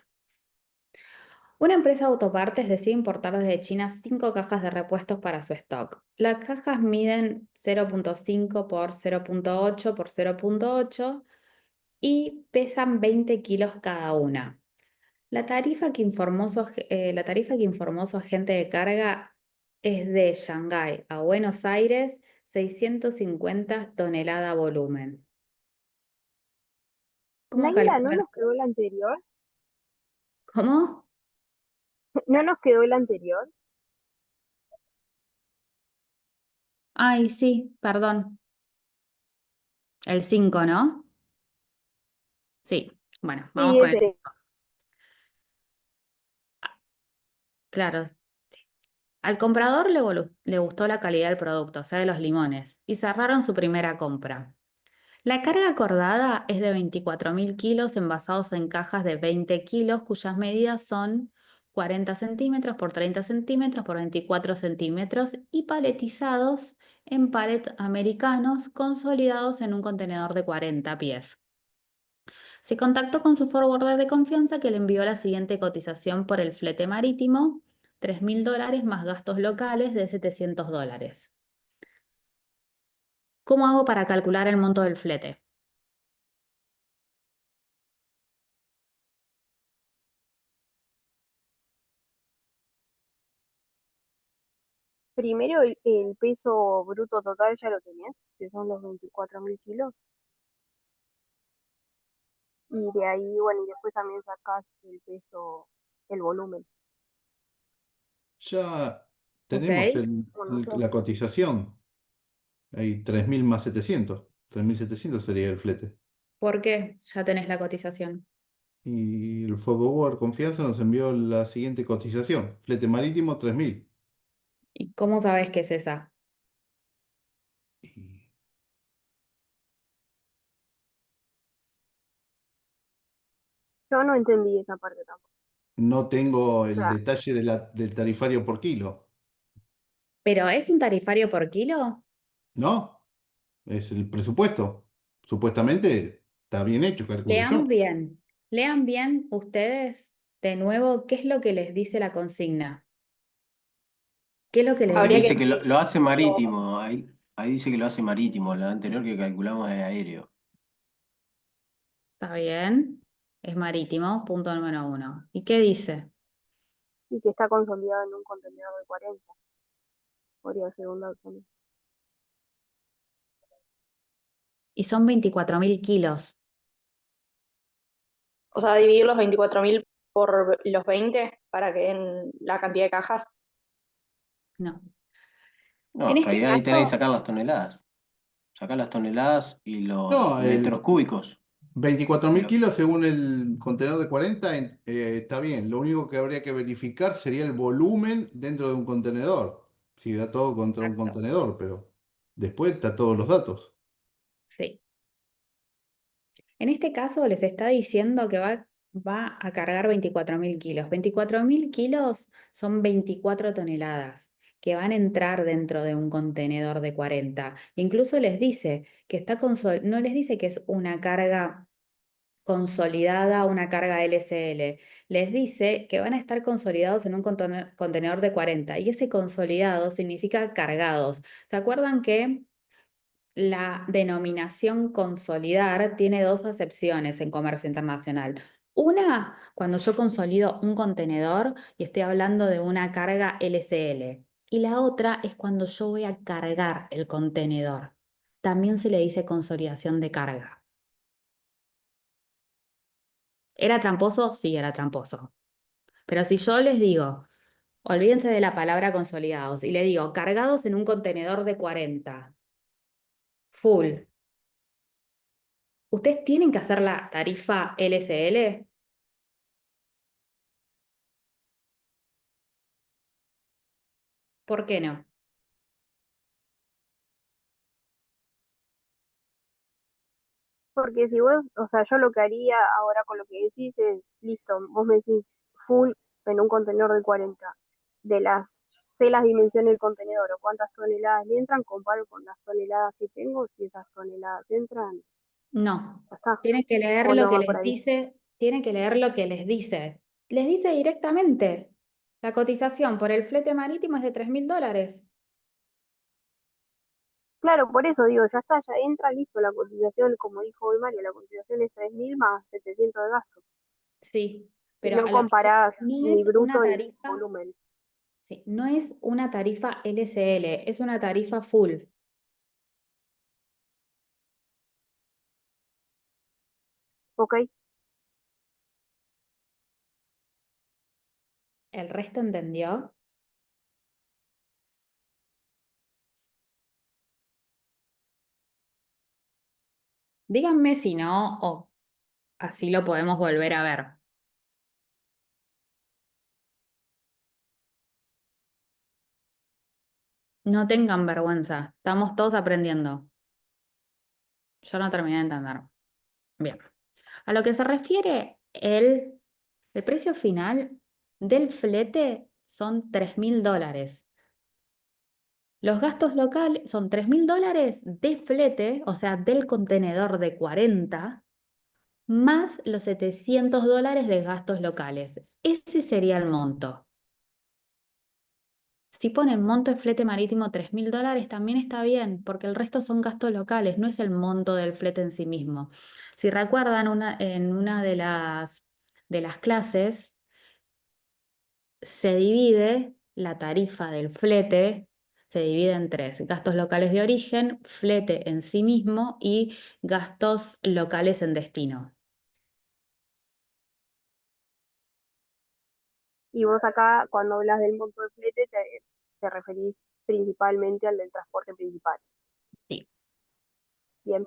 una empresa de autopartes decide importar desde China 5 cajas de repuestos para su stock. Las cajas miden 0.5 por 0.8 por 0.8 y pesan 20 kilos cada una. La tarifa que informó su agente de carga es de Shanghái a Buenos Aires, 650 tonelada volumen. ¿Cómo Naila, ¿no calculan? nos quedó el anterior? ¿Cómo? ¿No nos quedó el anterior? Ay, sí, perdón. El 5, ¿no? Sí, bueno, vamos Sí, con el ese. 5. Claro, al comprador le gustó la calidad del producto, o sea, de los limones, y cerraron su primera compra. La carga acordada es de 24.000 kilos envasados en cajas de 20 kilos, cuyas medidas son 40 centímetros por 30 centímetros por 24 centímetros y paletizados en palets americanos consolidados en un contenedor de 40 pies. Se contactó con su forwarder de confianza que le envió la siguiente cotización por el flete marítimo, $3.000 más gastos locales de $700. ¿Cómo hago para calcular el monto del flete? Primero el peso bruto total ya lo tenés, que son los 24.000 kilos. Y de ahí, bueno, y después también sacás el peso, el volumen. Ya ¿Ok? tenemos Bueno, no sé. la cotización. Hay 3.000 más 700. 3.700 sería el flete. ¿Por qué? Ya tenés la cotización. Y el Forward Confianza nos envió la siguiente cotización. Flete marítimo 3.000. ¿Y cómo sabes que es esa? Y Yo no entendí esa parte tampoco. no tengo O el sea, detalle del tarifario por kilo, ¿Pero es un tarifario por kilo? ¿no? Es el presupuesto. Supuestamente está bien hecho, calculo Leamos yo. bien. Lean bien ustedes de nuevo qué es lo que les dice la consigna. ¿Qué es lo que les Ahí Habría que dice? dice que lo hace lo- marítimo, ahí dice que lo hace marítimo, lo anterior que calculamos es aéreo. ¿Está bien? Es marítimo, punto número 1. ¿Y qué dice? y que está consolidado en un contenedor de 40. Podría ser un dato también. Y son 24.000 kilos. o sea, dividir los 24.000 por los 20 para que den la cantidad de cajas. No. No, En en este realidad ahí tenés que caso, sacar las toneladas. Sacar las toneladas y los No, metros el cúbicos. 24.000 Lo- kilos según el contenedor de 40 está bien. Lo único que habría que verificar sería el volumen dentro de un contenedor. Si da todo contra un exacto, contenedor, pero después está todos los datos. sí. En este caso les está diciendo que va a cargar 24.000 kilos. 24.000 kilos son 24 toneladas que van a entrar dentro de un contenedor de 40. Incluso les dice que no les dice que es una carga consolidada una carga LCL. Les dice que van a estar consolidados en un contenedor de 40 y ese consolidado significa cargados. ¿Se acuerdan que la denominación consolidar tiene dos acepciones en comercio internacional? Una, cuando yo consolido un contenedor y estoy hablando de una carga LCL. Y la otra es cuando yo voy a cargar el contenedor. También se le dice consolidación de carga. ¿Era tramposo? Sí, era tramposo. Pero si yo les digo, olvídense de la palabra consolidados, y le digo, cargados en un contenedor de 40, full, ¿ustedes tienen que hacer la tarifa LSL? ¿Por qué no? Porque si vos, o sea, yo lo que haría ahora con lo que decís es, listo, vos me decís full en un contenedor de 40, de las, sé las dimensiones del contenedor o cuántas toneladas le entran, comparo con las toneladas que tengo, si esas toneladas entran, No. ya está, Tienen que leer o lo no que va por les ahí. dice, tienen que leer lo que les dice. Les dice directamente, la cotización por el flete marítimo es de $3.000. Claro, por eso digo, ya está, ya entra, listo, la cotización, como dijo hoy Mario, la cotización es 3.000 más 700 de gasto, Sí, y pero no a lo que comparás no ni es una bruto ni tarifa, volumen, sí, no es una tarifa LSL, es una tarifa full. ¿ok? ¿El resto entendió? Díganme si no, o así lo podemos volver a ver. No tengan vergüenza, estamos todos aprendiendo. Yo no terminé de entender. Bien. A lo que se refiere el precio final del flete son $3.000. Los gastos locales son $3.000 de flete, o sea, del contenedor de 40, más los $700 de gastos locales. Ese sería el monto. Si ponen monto de flete marítimo $3.000, también está bien, porque el resto son gastos locales, no es el monto del flete en sí mismo. Si recuerdan, en una de las clases se divide la tarifa del flete, se divide en tres: gastos locales de origen, flete en sí mismo y gastos locales en destino. Y vos acá, cuando hablas del monto de flete, te referís principalmente al del transporte principal. Sí. Bien.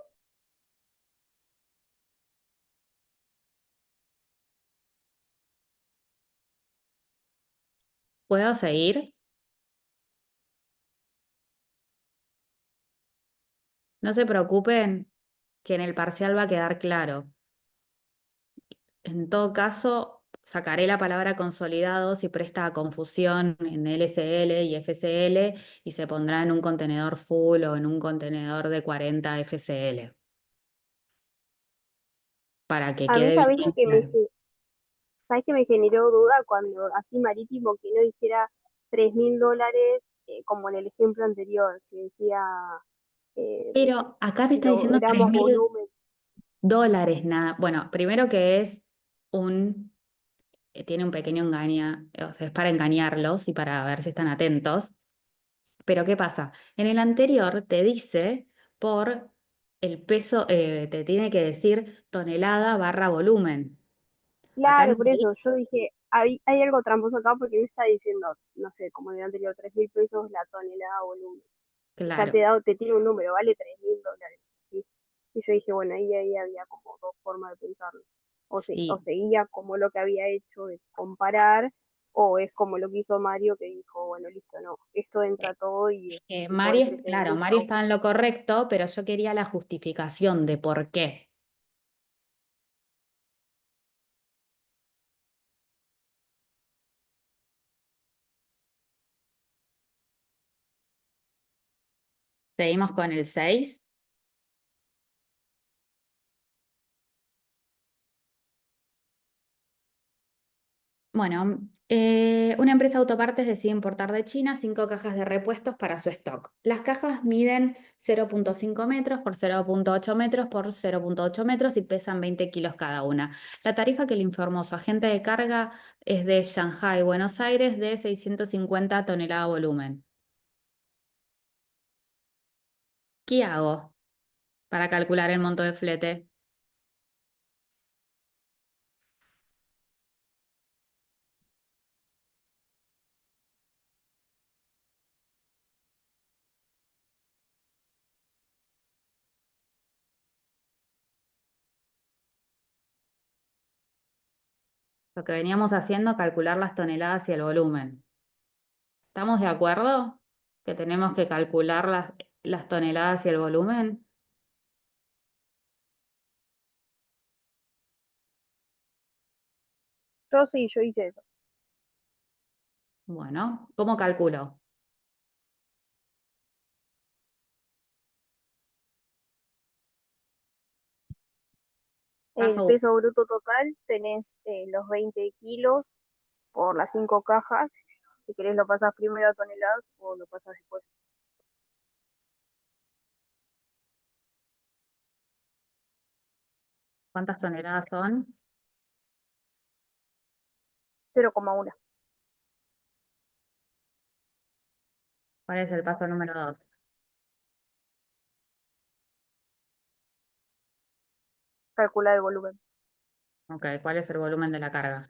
¿Puedo seguir? No se preocupen, que en el parcial va a quedar claro. En todo caso, sacaré la palabra consolidado si presta a confusión en LSL y FCL y se pondrá en un contenedor full o en un contenedor de 40 FCL para que A mí, quede bien claro. ¿sabés que me generó duda cuando así marítimo que no dijera 3.000 dólares, como en el ejemplo anterior, que decía eh, Pero acá te está diciendo tres kilogramos mil volumen? dólares nada. Bueno, primero que es tiene un pequeño engaña, o sea, es para engañarlos y para ver si están atentos. Pero ¿qué pasa? En el anterior te dice por el peso, te tiene que decir tonelada barra volumen. Acá no Claro, por te eso dice. yo dije, hay algo tramposo acá porque me está diciendo, no sé, como en el anterior, 3.000 pesos la tonelada volumen. Ya Claro, te tiene un número, vale 3.000 dólares. ¿Sí? Y yo dije, bueno, ahí había como dos formas de pensarlo. O sí. seguía como lo que había hecho de comparar, o es como lo que hizo Mario que dijo, bueno, listo, no, esto entra todo y es tipo de Mario, precio de claro, venta. Mario está en lo correcto, pero yo quería la justificación de por qué. Seguimos con el 6. Bueno, una empresa de autopartes decide importar de China 5 cajas de repuestos para su stock. Las cajas miden 0,5 metros por 0,8 metros por 0,8 metros y pesan 20 kilos cada una. La tarifa que le informó su agente de carga es de Shanghai, Buenos Aires, de 650 toneladas volumen. ¿Qué hago para calcular el monto de flete? Lo que veníamos haciendo, calcular las toneladas y el volumen. ¿Estamos de acuerdo que tenemos que calcular las toneladas y el volumen? Yo sí, yo hice eso. Bueno, ¿cómo calculo? El Paso, peso bruto total tenés los 20 kilos por las 5 cajas. Si querés lo pasas primero a toneladas o lo pasas después. ¿cuántas toneladas son? 0,1. ¿Cuál es el paso número 2? Calcular el volumen. Ok, ¿cuál es el volumen de la carga?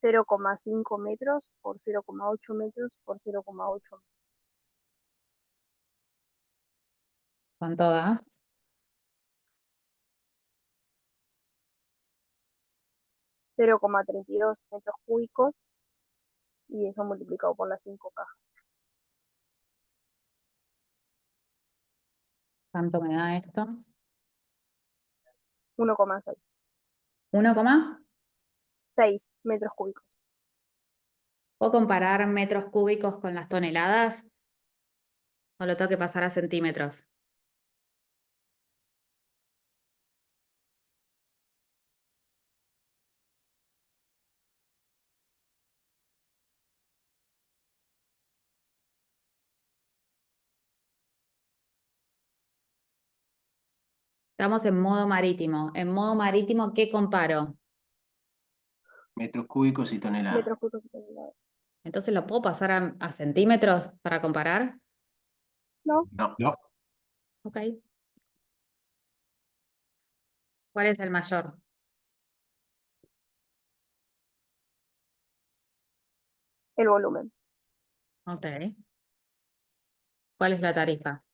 0,5 metros por 0,8 metros por 0,8 metros. ¿Cuánto da? 0,32 metros cúbicos y eso multiplicado por las 5 cajas. ¿Cuánto me da esto? 1,6. 1, Metros cúbicos. ¿puedo comparar metros cúbicos con las toneladas? ¿O lo tengo que pasar a centímetros? Estamos en modo marítimo. En modo marítimo, ¿qué comparo? Metros cúbicos y toneladas. Metros cúbicos y toneladas. Entonces, ¿lo puedo pasar a centímetros para comparar? No, No, No, Ok. ¿Cuál es el mayor? el volumen. Ok. ¿Cuál es la tarifa?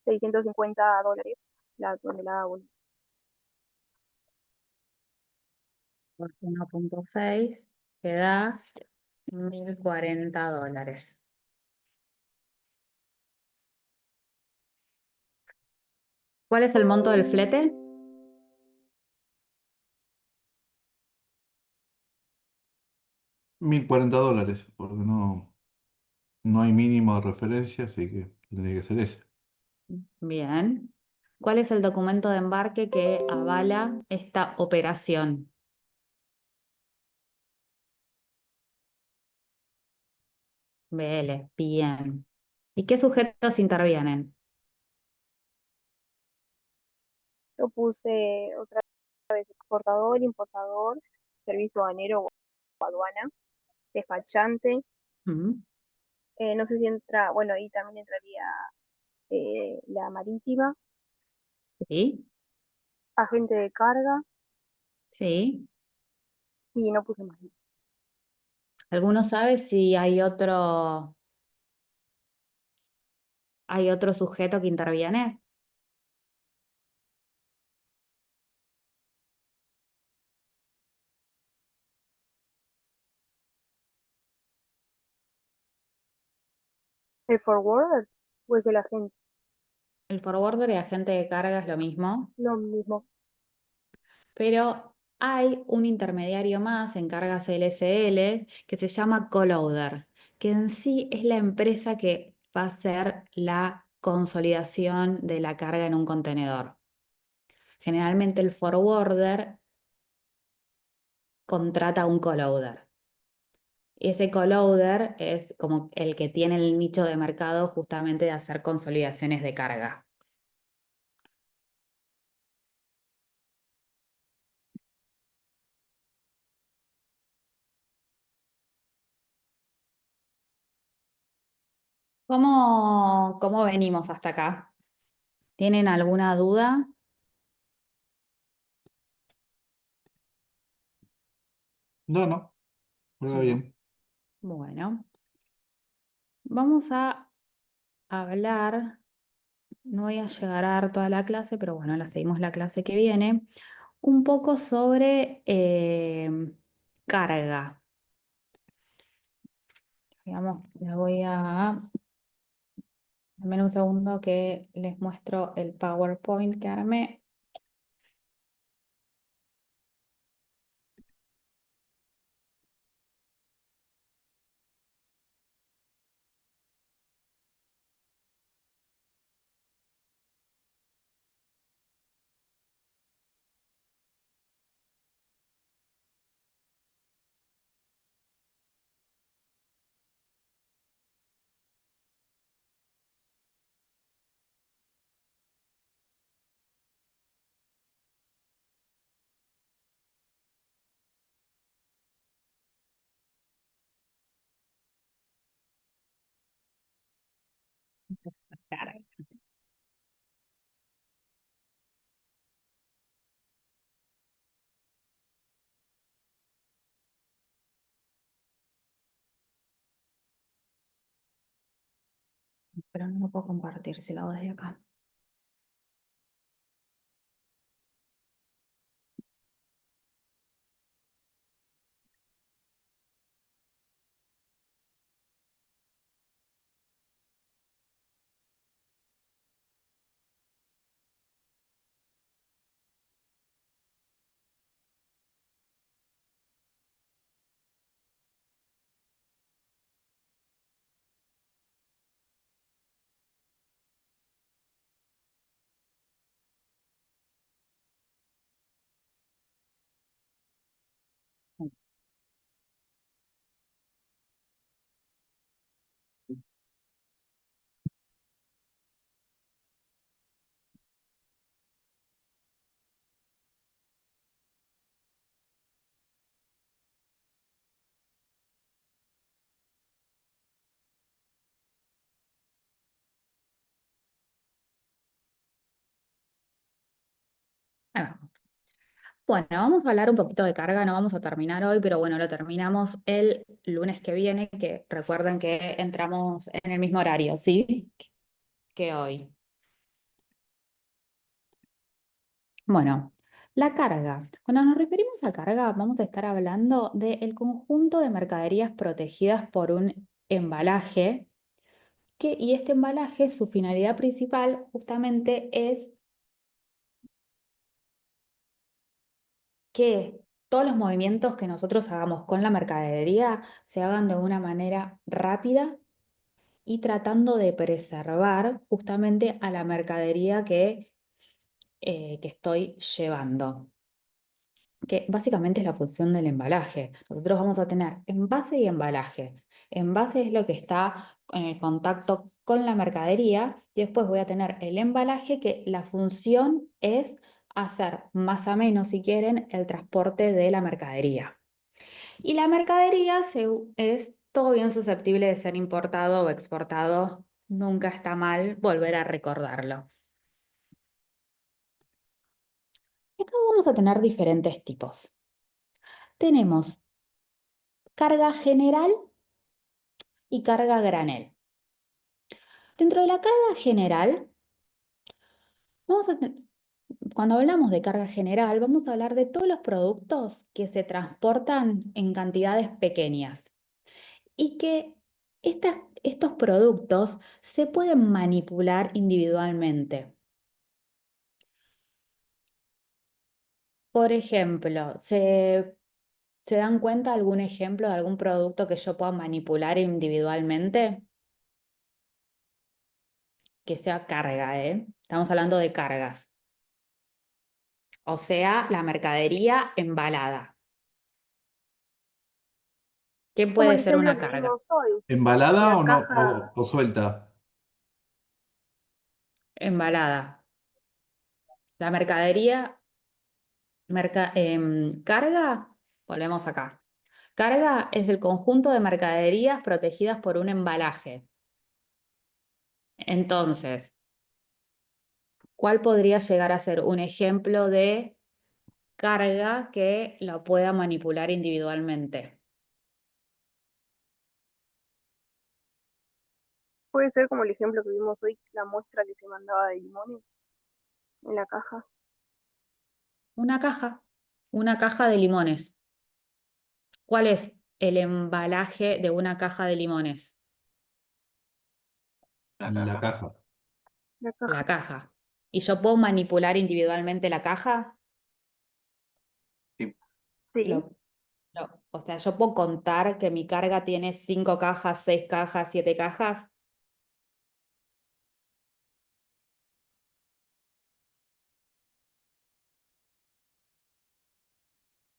650 dólares la tonelada volumen. Por 1,6 que da 1.040 dólares. ¿Cuál es el monto del flete? $1.040, porque no hay mínimo de referencia, así que tendría que ser ese. Bien. ¿Cuál es el documento de embarque que avala esta operación? BL, bien. ¿Y qué sujetos intervienen? Yo puse otra vez exportador, importador, servicio aduanero o aduana, despachante. Mm, No sé si entra, bueno, ahí también entraría la marítima, Sí, agente de carga sí. y no puse más. ¿Alguno sabe si hay otro sujeto que interviene? El forwarder pues el agente, El forwarder y agente de carga es lo mismo, lo mismo. pero hay un intermediario más en cargas LSL que se llama Colloader, que en sí es la empresa que va a ser la consolidación de la carga en un contenedor. Generalmente el forwarder contrata un coloader. Ese coloader es como el que tiene el nicho de mercado justamente de hacer consolidaciones de carga. ¿Cómo venimos hasta acá? ¿Tienen alguna duda? No, prueba No. bien. Bueno, vamos a hablar, no voy a llegar a dar toda la clase, pero bueno, la seguimos la clase que viene, un poco sobre carga. Digamos, les voy a, dame un segundo que les muestro el PowerPoint que armé. Carga. Pero no lo puedo compartir si lo hago desde acá. Ahí vamos. Bueno, vamos a hablar un poquito de carga, no vamos a terminar hoy, pero bueno, lo terminamos el lunes que viene, que recuerden que entramos en el mismo horario, ¿sí? Que hoy. Bueno, la carga. Cuando nos referimos a carga, vamos a estar hablando del conjunto de mercaderías protegidas por un embalaje, y este embalaje, su finalidad principal justamente es que todos los movimientos que nosotros hagamos con la mercadería se hagan de una manera rápida y tratando de preservar justamente a la mercadería que estoy llevando, que básicamente es la función del embalaje. Nosotros vamos a tener envase y embalaje. Envase es lo que está en el contacto con la mercadería y después voy a tener el embalaje que la función es hacer más o menos, si quieren, el transporte de la mercadería. Y la mercadería es todo bien susceptible de ser importado o exportado. Nunca está mal volver a recordarlo. Acá vamos a tener diferentes tipos. Tenemos carga general y carga granel. Dentro de la carga general, vamos a cuando hablamos de carga general, vamos a hablar de todos los productos que se transportan en cantidades pequeñas y que estos productos se pueden manipular individualmente. Por ejemplo, ¿se dan cuenta algún ejemplo de algún producto que yo pueda manipular individualmente? que sea carga, ¿eh? Estamos hablando de cargas. O sea, la mercadería embalada. ¿Qué Como puede el ser ejemplo una que carga? vimos hoy, ¿Embalada la o no? caja, O suelta? Embalada. La mercadería, carga, volvemos acá. Carga es el conjunto de mercaderías protegidas por un embalaje. Entonces, ¿cuál podría llegar a ser un ejemplo de carga que lo pueda manipular individualmente? puede ser como el ejemplo que vimos hoy, la muestra que se mandaba de limones en la caja. Una caja de limones. ¿Cuál es el embalaje de una caja de limones? La La caja. caja. La caja, La caja. ¿Y yo puedo manipular individualmente la caja? Sí, sí, Lo- o sea, yo puedo contar que mi carga tiene 5 cajas, 6 cajas, 7 cajas.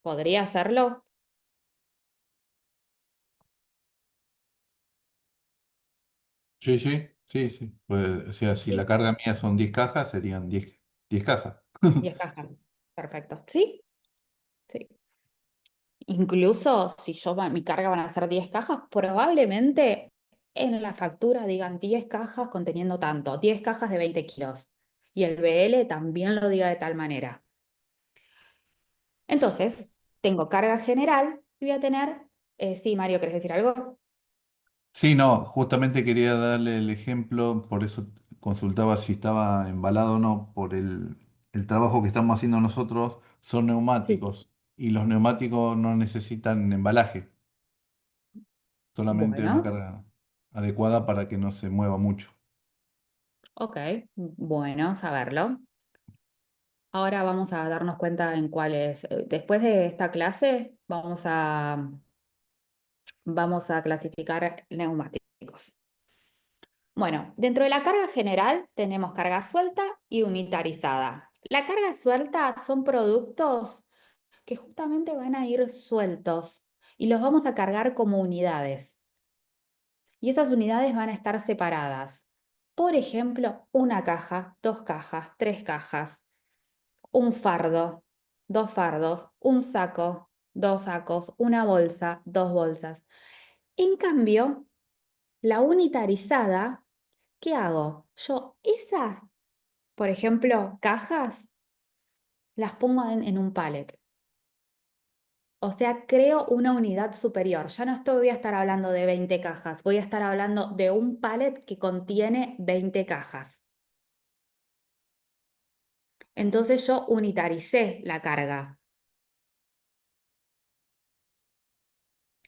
¿Podría hacerlo? Sí, sí, sí, sí. Pues, o sea, si la Sí, carga mía son 10 cajas, serían 10 cajas. 10 cajas. Perfecto. Sí, sí. Incluso si mi carga van a ser 10 cajas, probablemente en la factura digan 10 cajas conteniendo tanto, 10 cajas de 20 kilos. Y el BL también lo diga de tal manera. Entonces, tengo carga general y voy a tener, sí, Mario, ¿querés decir algo? Sí, no, justamente quería darle el ejemplo, por eso consultaba si estaba embalado o no, por el trabajo que estamos haciendo nosotros son Sí. neumáticos y los neumáticos no necesitan embalaje, solamente una Bueno, carga adecuada para que no se mueva mucho. ok, bueno saberlo. Ahora vamos a darnos cuenta en cuál es. Después de esta clase, vamos a clasificar neumáticos. Bueno, dentro de la carga general tenemos carga suelta y unitarizada. La carga suelta son productos que justamente van a ir sueltos y los vamos a cargar como unidades. Y esas unidades van a estar separadas. Por ejemplo, una caja, 2 cajas, 3 cajas, un fardo, 2 fardos, un saco, 2 sacos, una bolsa, 2 bolsas. En cambio, la unitarizada, ¿qué hago? Yo esas, por ejemplo, cajas, las pongo en un pallet. O sea, creo una unidad superior. Ya no voy a estar hablando de 20 cajas, voy a estar hablando de un pallet que contiene 20 cajas. Entonces yo unitaricé la carga.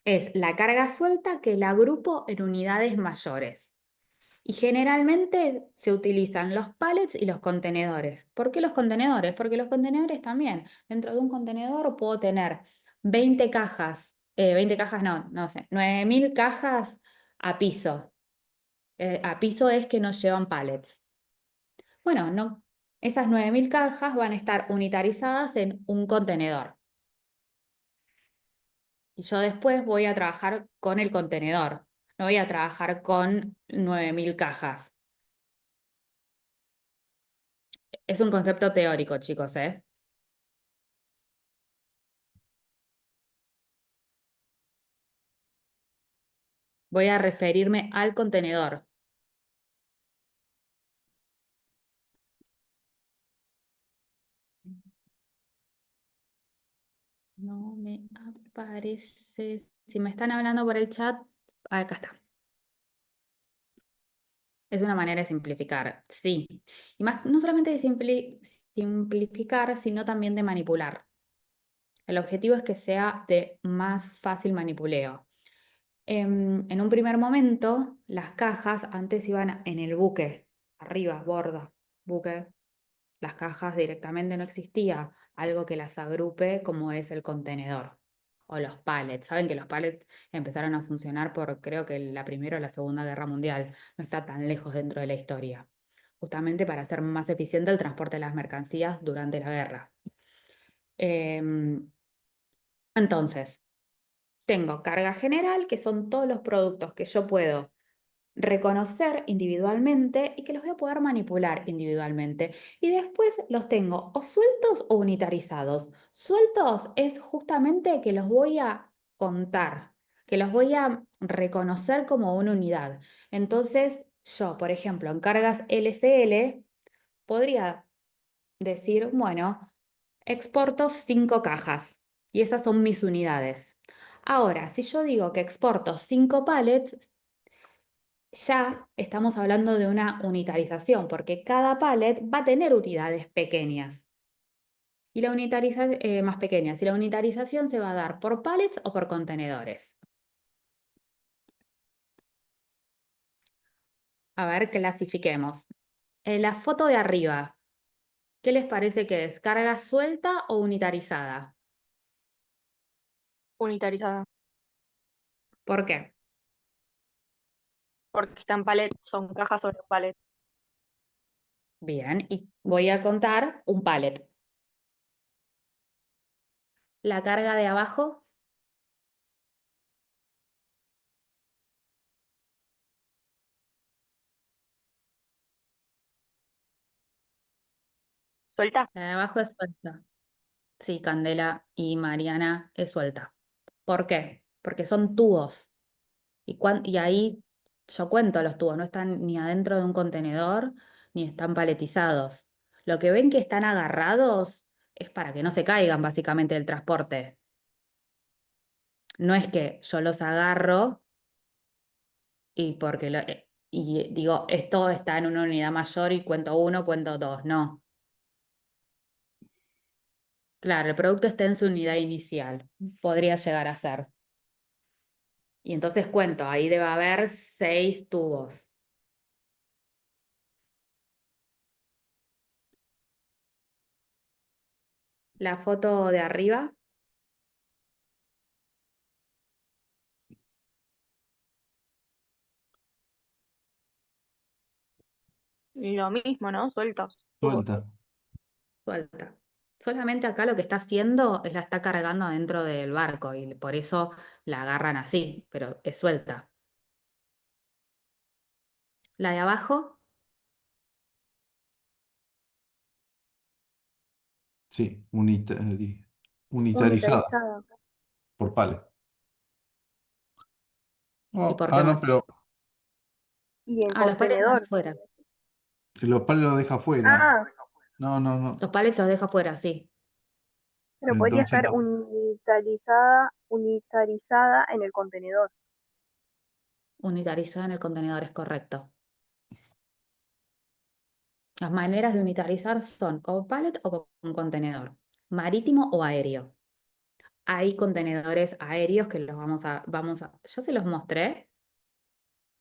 Es la carga suelta que la agrupo en unidades mayores. Y generalmente se utilizan los pallets y los contenedores. ¿Por qué los contenedores? Porque los contenedores también. Dentro de un contenedor puedo tener 20 cajas, 20 cajas no sé, 9.000 cajas a piso. A piso es que no llevan pallets. Bueno, no, esas 9.000 cajas van a estar unitarizadas en un contenedor. Y yo después voy a trabajar con el contenedor. No voy a trabajar con 9.000 cajas. Es un concepto teórico, chicos, ¿eh? Voy a referirme al contenedor. No me aparece. Si me están hablando por el chat, acá está. Es una manera de simplificar, sí. Y más, no solamente de simplificar, sino también de manipular. El objetivo es que sea de más fácil manipuleo. En un primer momento, las cajas antes iban en el buque, arriba, borda, buque. Las cajas directamente no existía algo que las agrupe como es el contenedor o los pallets. Saben que los pallets empezaron a funcionar por creo que la Primera o la Segunda Guerra Mundial. No está tan lejos dentro de la historia. justamente para hacer más eficiente el transporte de las mercancías durante la guerra. Entonces, tengo carga general, que son todos los productos que yo puedo reconocer individualmente y que los voy a poder manipular individualmente. Y después los tengo o sueltos o unitarizados. Sueltos es justamente que los voy a contar, que los voy a reconocer como una unidad. Entonces, yo, por ejemplo, en cargas LCL, podría decir, bueno, exporto 5 cajas y esas son mis unidades. Ahora, si yo digo que exporto 5 pallets, ya estamos hablando de una unitarización, porque cada pallet va a tener unidades pequeñas y la más pequeñas. Y la unitarización se va a dar por pallets o por contenedores. A ver, clasifiquemos. En la foto de arriba, ¿qué les parece que es? ¿Carga suelta o unitarizada? Unitarizada. ¿Por qué? Porque está en palet, son cajas sobre palet. Bien, y voy a contar un pallet. La carga de abajo, ¿Suelta? la de abajo es suelta. Sí, Candela y Mariana es suelta. ¿Por qué? Porque son tubos. Y ahí yo cuento los tubos, no están ni adentro de un contenedor ni están paletizados. Lo que ven que están agarrados es para que no se caigan básicamente del transporte. No es que yo los agarro y digo, esto está en una unidad mayor y cuento 1, cuento 2. No. Claro, el producto está en su unidad inicial. Podría llegar a ser. Y entonces cuento, ahí debe haber 6 tubos. La foto de arriba, Lo mismo, ¿no? Sueltos. Tubos. Suelta. suelta. Solamente acá lo que está haciendo es la está cargando adentro del barco y por eso la agarran así, pero es suelta. La de abajo, Sí, unitarizada Unitarizada. por palet. ¿y Oh, por qué no, más? pero Y en Ah, los palets están contenedor. afuera. que los palets los deja afuera. Ah, No, no, no. Los palets los deja afuera, sí. pero podría Entonces estar unitarizada en el contenedor. Unitarizada en el contenedor, es correcto. Las maneras de unitarizar son con pallet o con contenedor, marítimo o aéreo. Hay contenedores aéreos que los ¿ya se los mostré?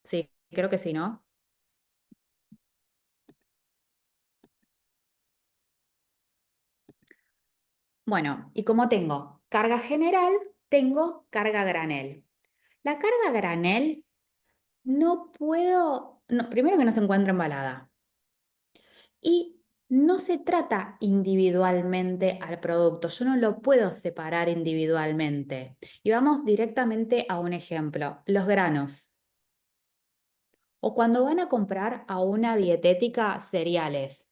Sí, creo que sí, ¿no? Bueno, y como tengo carga general, tengo carga granel. La carga granel no puedo, no, primero que no se encuentra embalada y no se trata individualmente al producto, yo no lo puedo separar individualmente. Y vamos directamente a un ejemplo, los granos. O cuando van a comprar a una dietética cereales.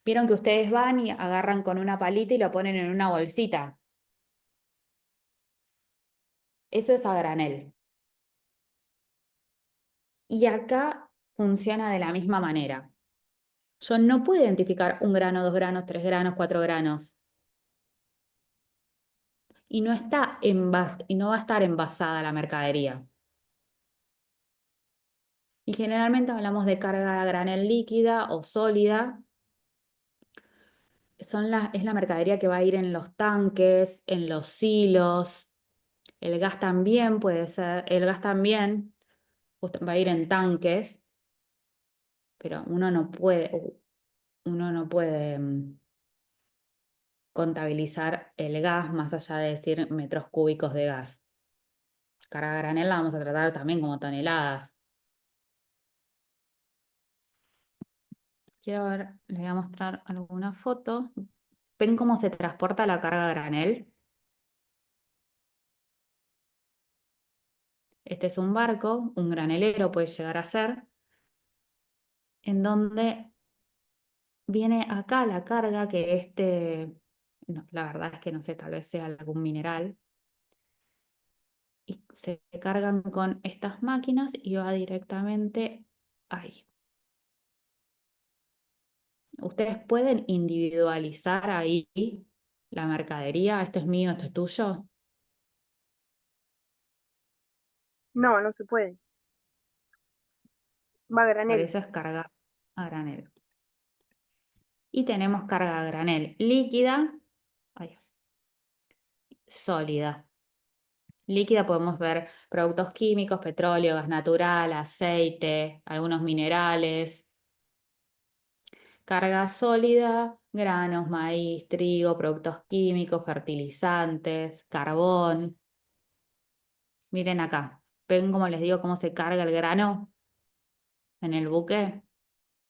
Vieron que ustedes van y agarran con una palita y lo ponen en una bolsita. Eso es a granel. Y acá funciona de la misma manera. Yo no puedo identificar 1 grano, 2 granos, 3 granos, 4 granos. Y no va a estar envasada la mercadería. Y generalmente hablamos de carga a granel líquida o sólida. Es la mercadería que va a ir en los tanques, en los silos. El gas también puede ser, el gas también va a ir en tanques, pero uno no puede contabilizar el gas más allá de decir metros cúbicos de gas. Carga a granel la vamos a tratar también como toneladas. Quiero ver, les voy a mostrar alguna foto. ¿Ven cómo se transporta la carga a granel? Este es un barco, un granelero puede llegar a ser, en donde viene acá la carga, que no, la verdad es que no sé, tal vez sea algún mineral, y se cargan con estas máquinas y va directamente ahí. Ustedes pueden individualizar ahí la mercadería, esto es mío, esto es tuyo. No, no se puede. Va a Por granel. eso es carga a granel. Y tenemos carga a granel líquida, ay, sólida. Líquida podemos ver productos químicos, petróleo, gas natural, aceite, algunos minerales. Carga sólida, granos, maíz, trigo, productos químicos, fertilizantes, carbón. Miren acá. ¿Ven cómo les digo cómo se carga el grano en el buque?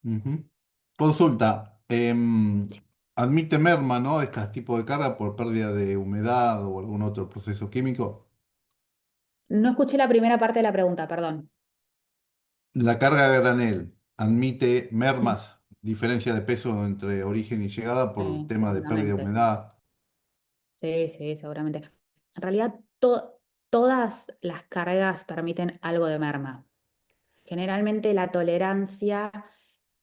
Ujú. Consulta, ¿admite merma, ¿no? Este tipo de carga por pérdida de humedad o algún otro proceso químico? No escuché la primera parte de la pregunta, perdón. La carga a granel admite Mm. mermas, diferencia de peso entre origen y llegada por Sí, tema de pérdida de seguramente. humedad. Sí, sí, seguramente. En realidad, todas las cargas permiten algo de merma. Generalmente la tolerancia,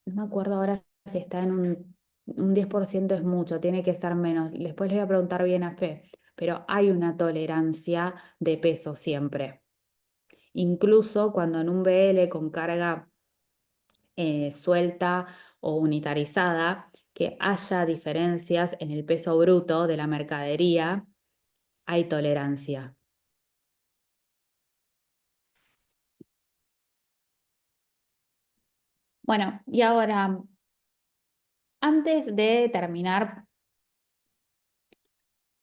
no me acuerdo ahora si está en un 10% es mucho, tiene que estar menos. Después le voy a preguntar bien a Fe, pero hay una tolerancia de peso siempre. Incluso cuando en un BL con carga suelta o unitarizada, que haya diferencias en el peso bruto de la mercadería, hay tolerancia. Bueno, y ahora, antes de terminar,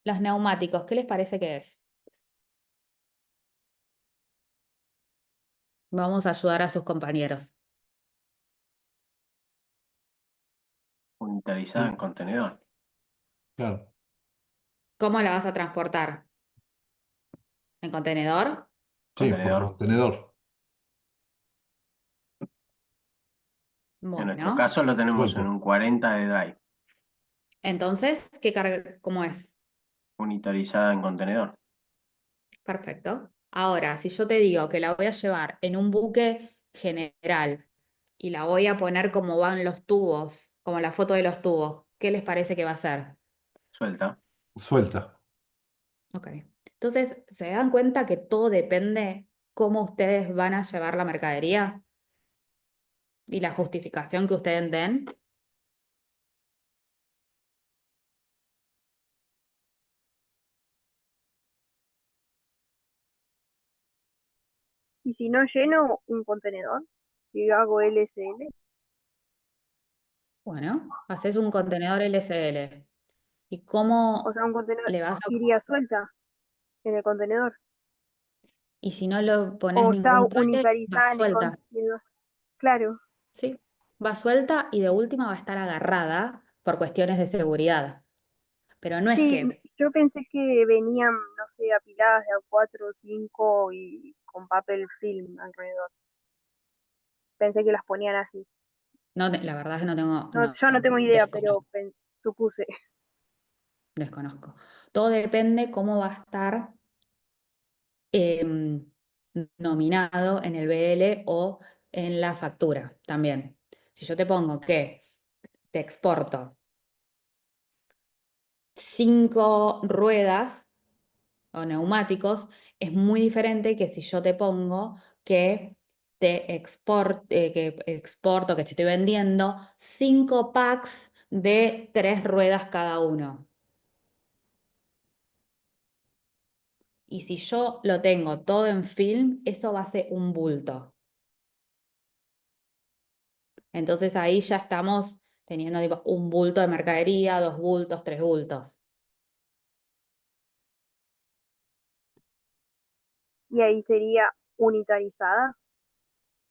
los neumáticos, ¿qué les parece que es? Vamos a ayudar a sus compañeros. Unitarizada en Sí, contenedor. claro. ¿Cómo la vas a transportar? ¿En contenedor? Sí, por Contenedor. contenedor. En nuestro Bueno, caso lo tenemos en Suelto. un 40 de dry. entonces, ¿qué carga, cómo es? Unitarizada en contenedor. Perfecto. Ahora, si yo te digo que la voy a llevar en un buque general y la voy a poner como van los tubos, como la foto de los tubos, ¿qué les parece que va a ser? Suelta. Suelta. Ok. Entonces, ¿se dan cuenta que todo depende cómo ustedes van a llevar la mercadería y la justificación que ustedes den? Y si no lleno un contenedor, si yo hago LSL, Bueno, haces un contenedor LSL. ¿Y o cómo sea, un contenedor le vas a... iría suelta en el contenedor. Y si no lo pones O está ningún cable, va unitarizada en el suelta. contenedor. Claro. Sí, va suelta y de última va a estar agarrada por cuestiones de seguridad. Pero no es Sí, que, yo pensé que venían, no sé, apiladas de a 4 o 5 y con papel film alrededor. Pensé que las ponían así. no, la verdad es que no tengo, No, no, yo no tengo idea, pero desconozco, supuse. desconozco. Todo depende cómo va a estar em, nominado en el BL o en la factura también. Si yo te pongo que te exporto 5 ruedas o neumáticos, es muy diferente que si yo te pongo que que exporto, que te estoy vendiendo 5 packs de 3 ruedas cada uno. Y si yo lo tengo todo en film, eso va a ser un bulto. Entonces ahí ya estamos teniendo tipo, un bulto de mercadería, 2 bultos, 3 bultos. Y ahí sería unitarizada.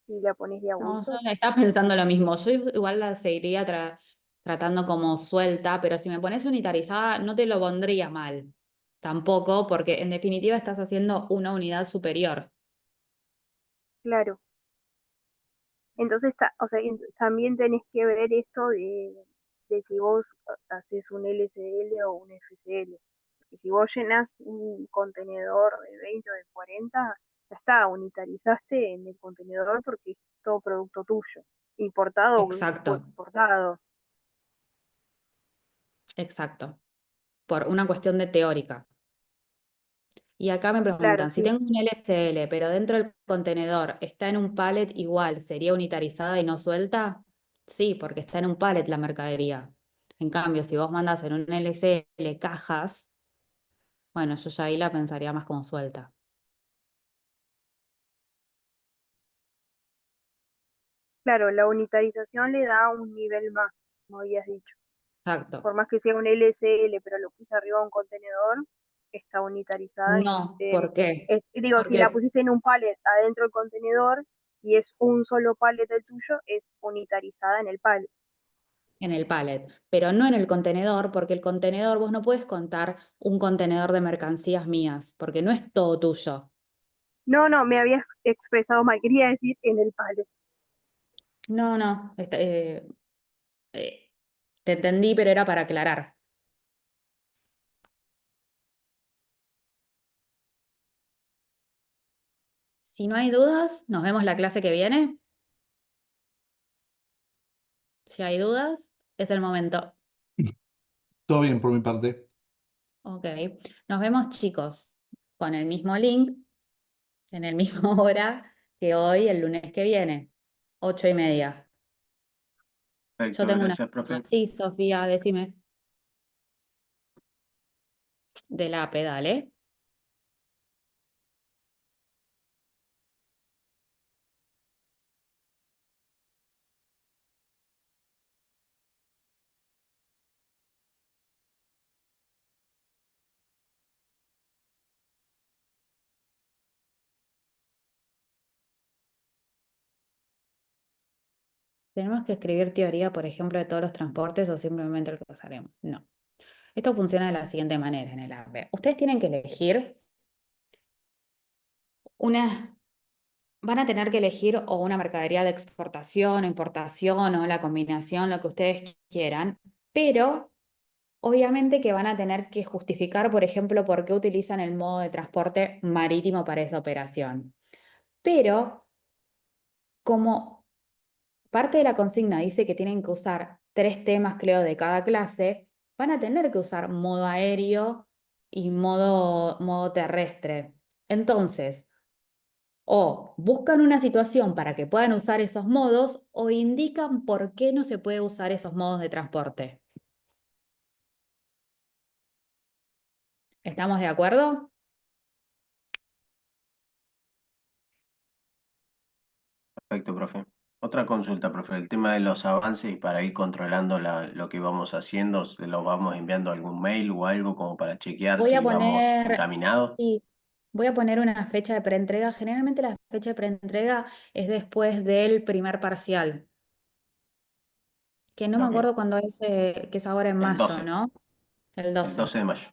si la pones de No, yo adultos. estaba pensando lo mismo. Yo igual la seguiría tratando como suelta, pero si me pones unitarizada, no te lo pondría mal. Tampoco, porque en definitiva estás haciendo una unidad superior. Claro. Entonces, o sea, también tenés que ver esto de si vos haces un LCL o un FCL. Y si vos llenas un contenedor de 20 o de 40, ya está, unitarizaste en el contenedor porque es todo producto tuyo, importado o Exacto, exportado. exacto. Por una cuestión de teórica. Y acá me Claro, preguntan, si sí. tengo un LSL, pero dentro del contenedor está en un pallet igual, ¿sería unitarizada y no suelta? Sí, porque está en un pallet la mercadería. En cambio, si vos mandas en un LSL cajas, bueno, yo ya ahí la pensaría más como suelta. Claro, la unitarización le da un nivel más, como habías dicho. Exacto. Por más que sea un LSL, pero lo puse arriba de un contenedor, está unitarizada y No, ¿por qué? digo, si la Porque pusiste en un pallet adentro del contenedor y es un solo pallet el tuyo, es unitarizada en el pallet. en el pallet, pero no en el contenedor, porque el contenedor vos no puedes contar un contenedor de mercancías mías, porque no es todo tuyo. No, no, me había expresado mal, quería decir en el pallet. No, no, eh, te entendí, pero era para aclarar. Si no hay dudas, nos vemos la clase que viene. Si hay dudas, es el momento. Todo bien por mi parte. Ok, nos vemos chicos con el mismo link, en el mismo hora que hoy, el lunes que viene, 8:30. Yo Perfecto, tengo una... gracias, profe. Sí, Sofía, decime. De la APE, dale. ¿Tenemos que escribir teoría, por ejemplo, de todos los transportes o simplemente lo que usaremos? No. Esto funciona de la siguiente manera en el APE. Ustedes tienen que elegir una... Van a tener que elegir o una mercadería de exportación o importación o la combinación, lo que ustedes quieran, pero obviamente que van a tener que justificar, por ejemplo, por qué utilizan el modo de transporte marítimo para esa operación. Pero como parte de la consigna dice que tienen que usar 3 temas, creo, de cada clase, van a tener que usar modo aéreo y modo terrestre. Entonces, o buscan una situación para que puedan usar esos modos o indican por qué no se puede usar esos modos de transporte. ¿Estamos de acuerdo? Perfecto, profe. Otra consulta, profe. El tema de los avances y para ir controlando lo que vamos haciendo, ¿se lo vamos enviando a algún mail o algo como para chequear Voy a si vamos poner, encaminados? sí, voy a poner una fecha de preentrega. Generalmente la fecha de preentrega es después del primer parcial, que no me Ok. acuerdo cuándo es, que es ahora en El mayo, 12, ¿no? El el 12. 12 de mayo.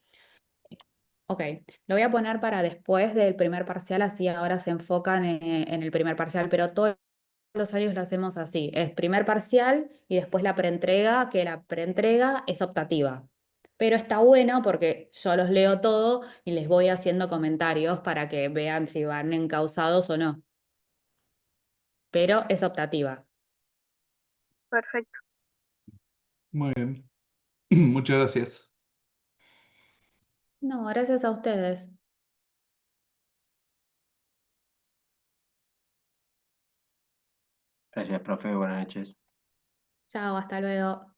Ok, lo voy a poner para después del primer parcial, así ahora se enfocan en el primer parcial, pero todos los años lo hacemos así, es primer parcial y después la preentrega, que la preentrega es optativa. Pero está bueno porque yo los leo todo y les voy haciendo comentarios para que vean si van encausados o no, pero es optativa. Perfecto. Muy bien. Muchas gracias. No, gracias a ustedes. Gracias, profe. Buenas noches. Chao, hasta luego.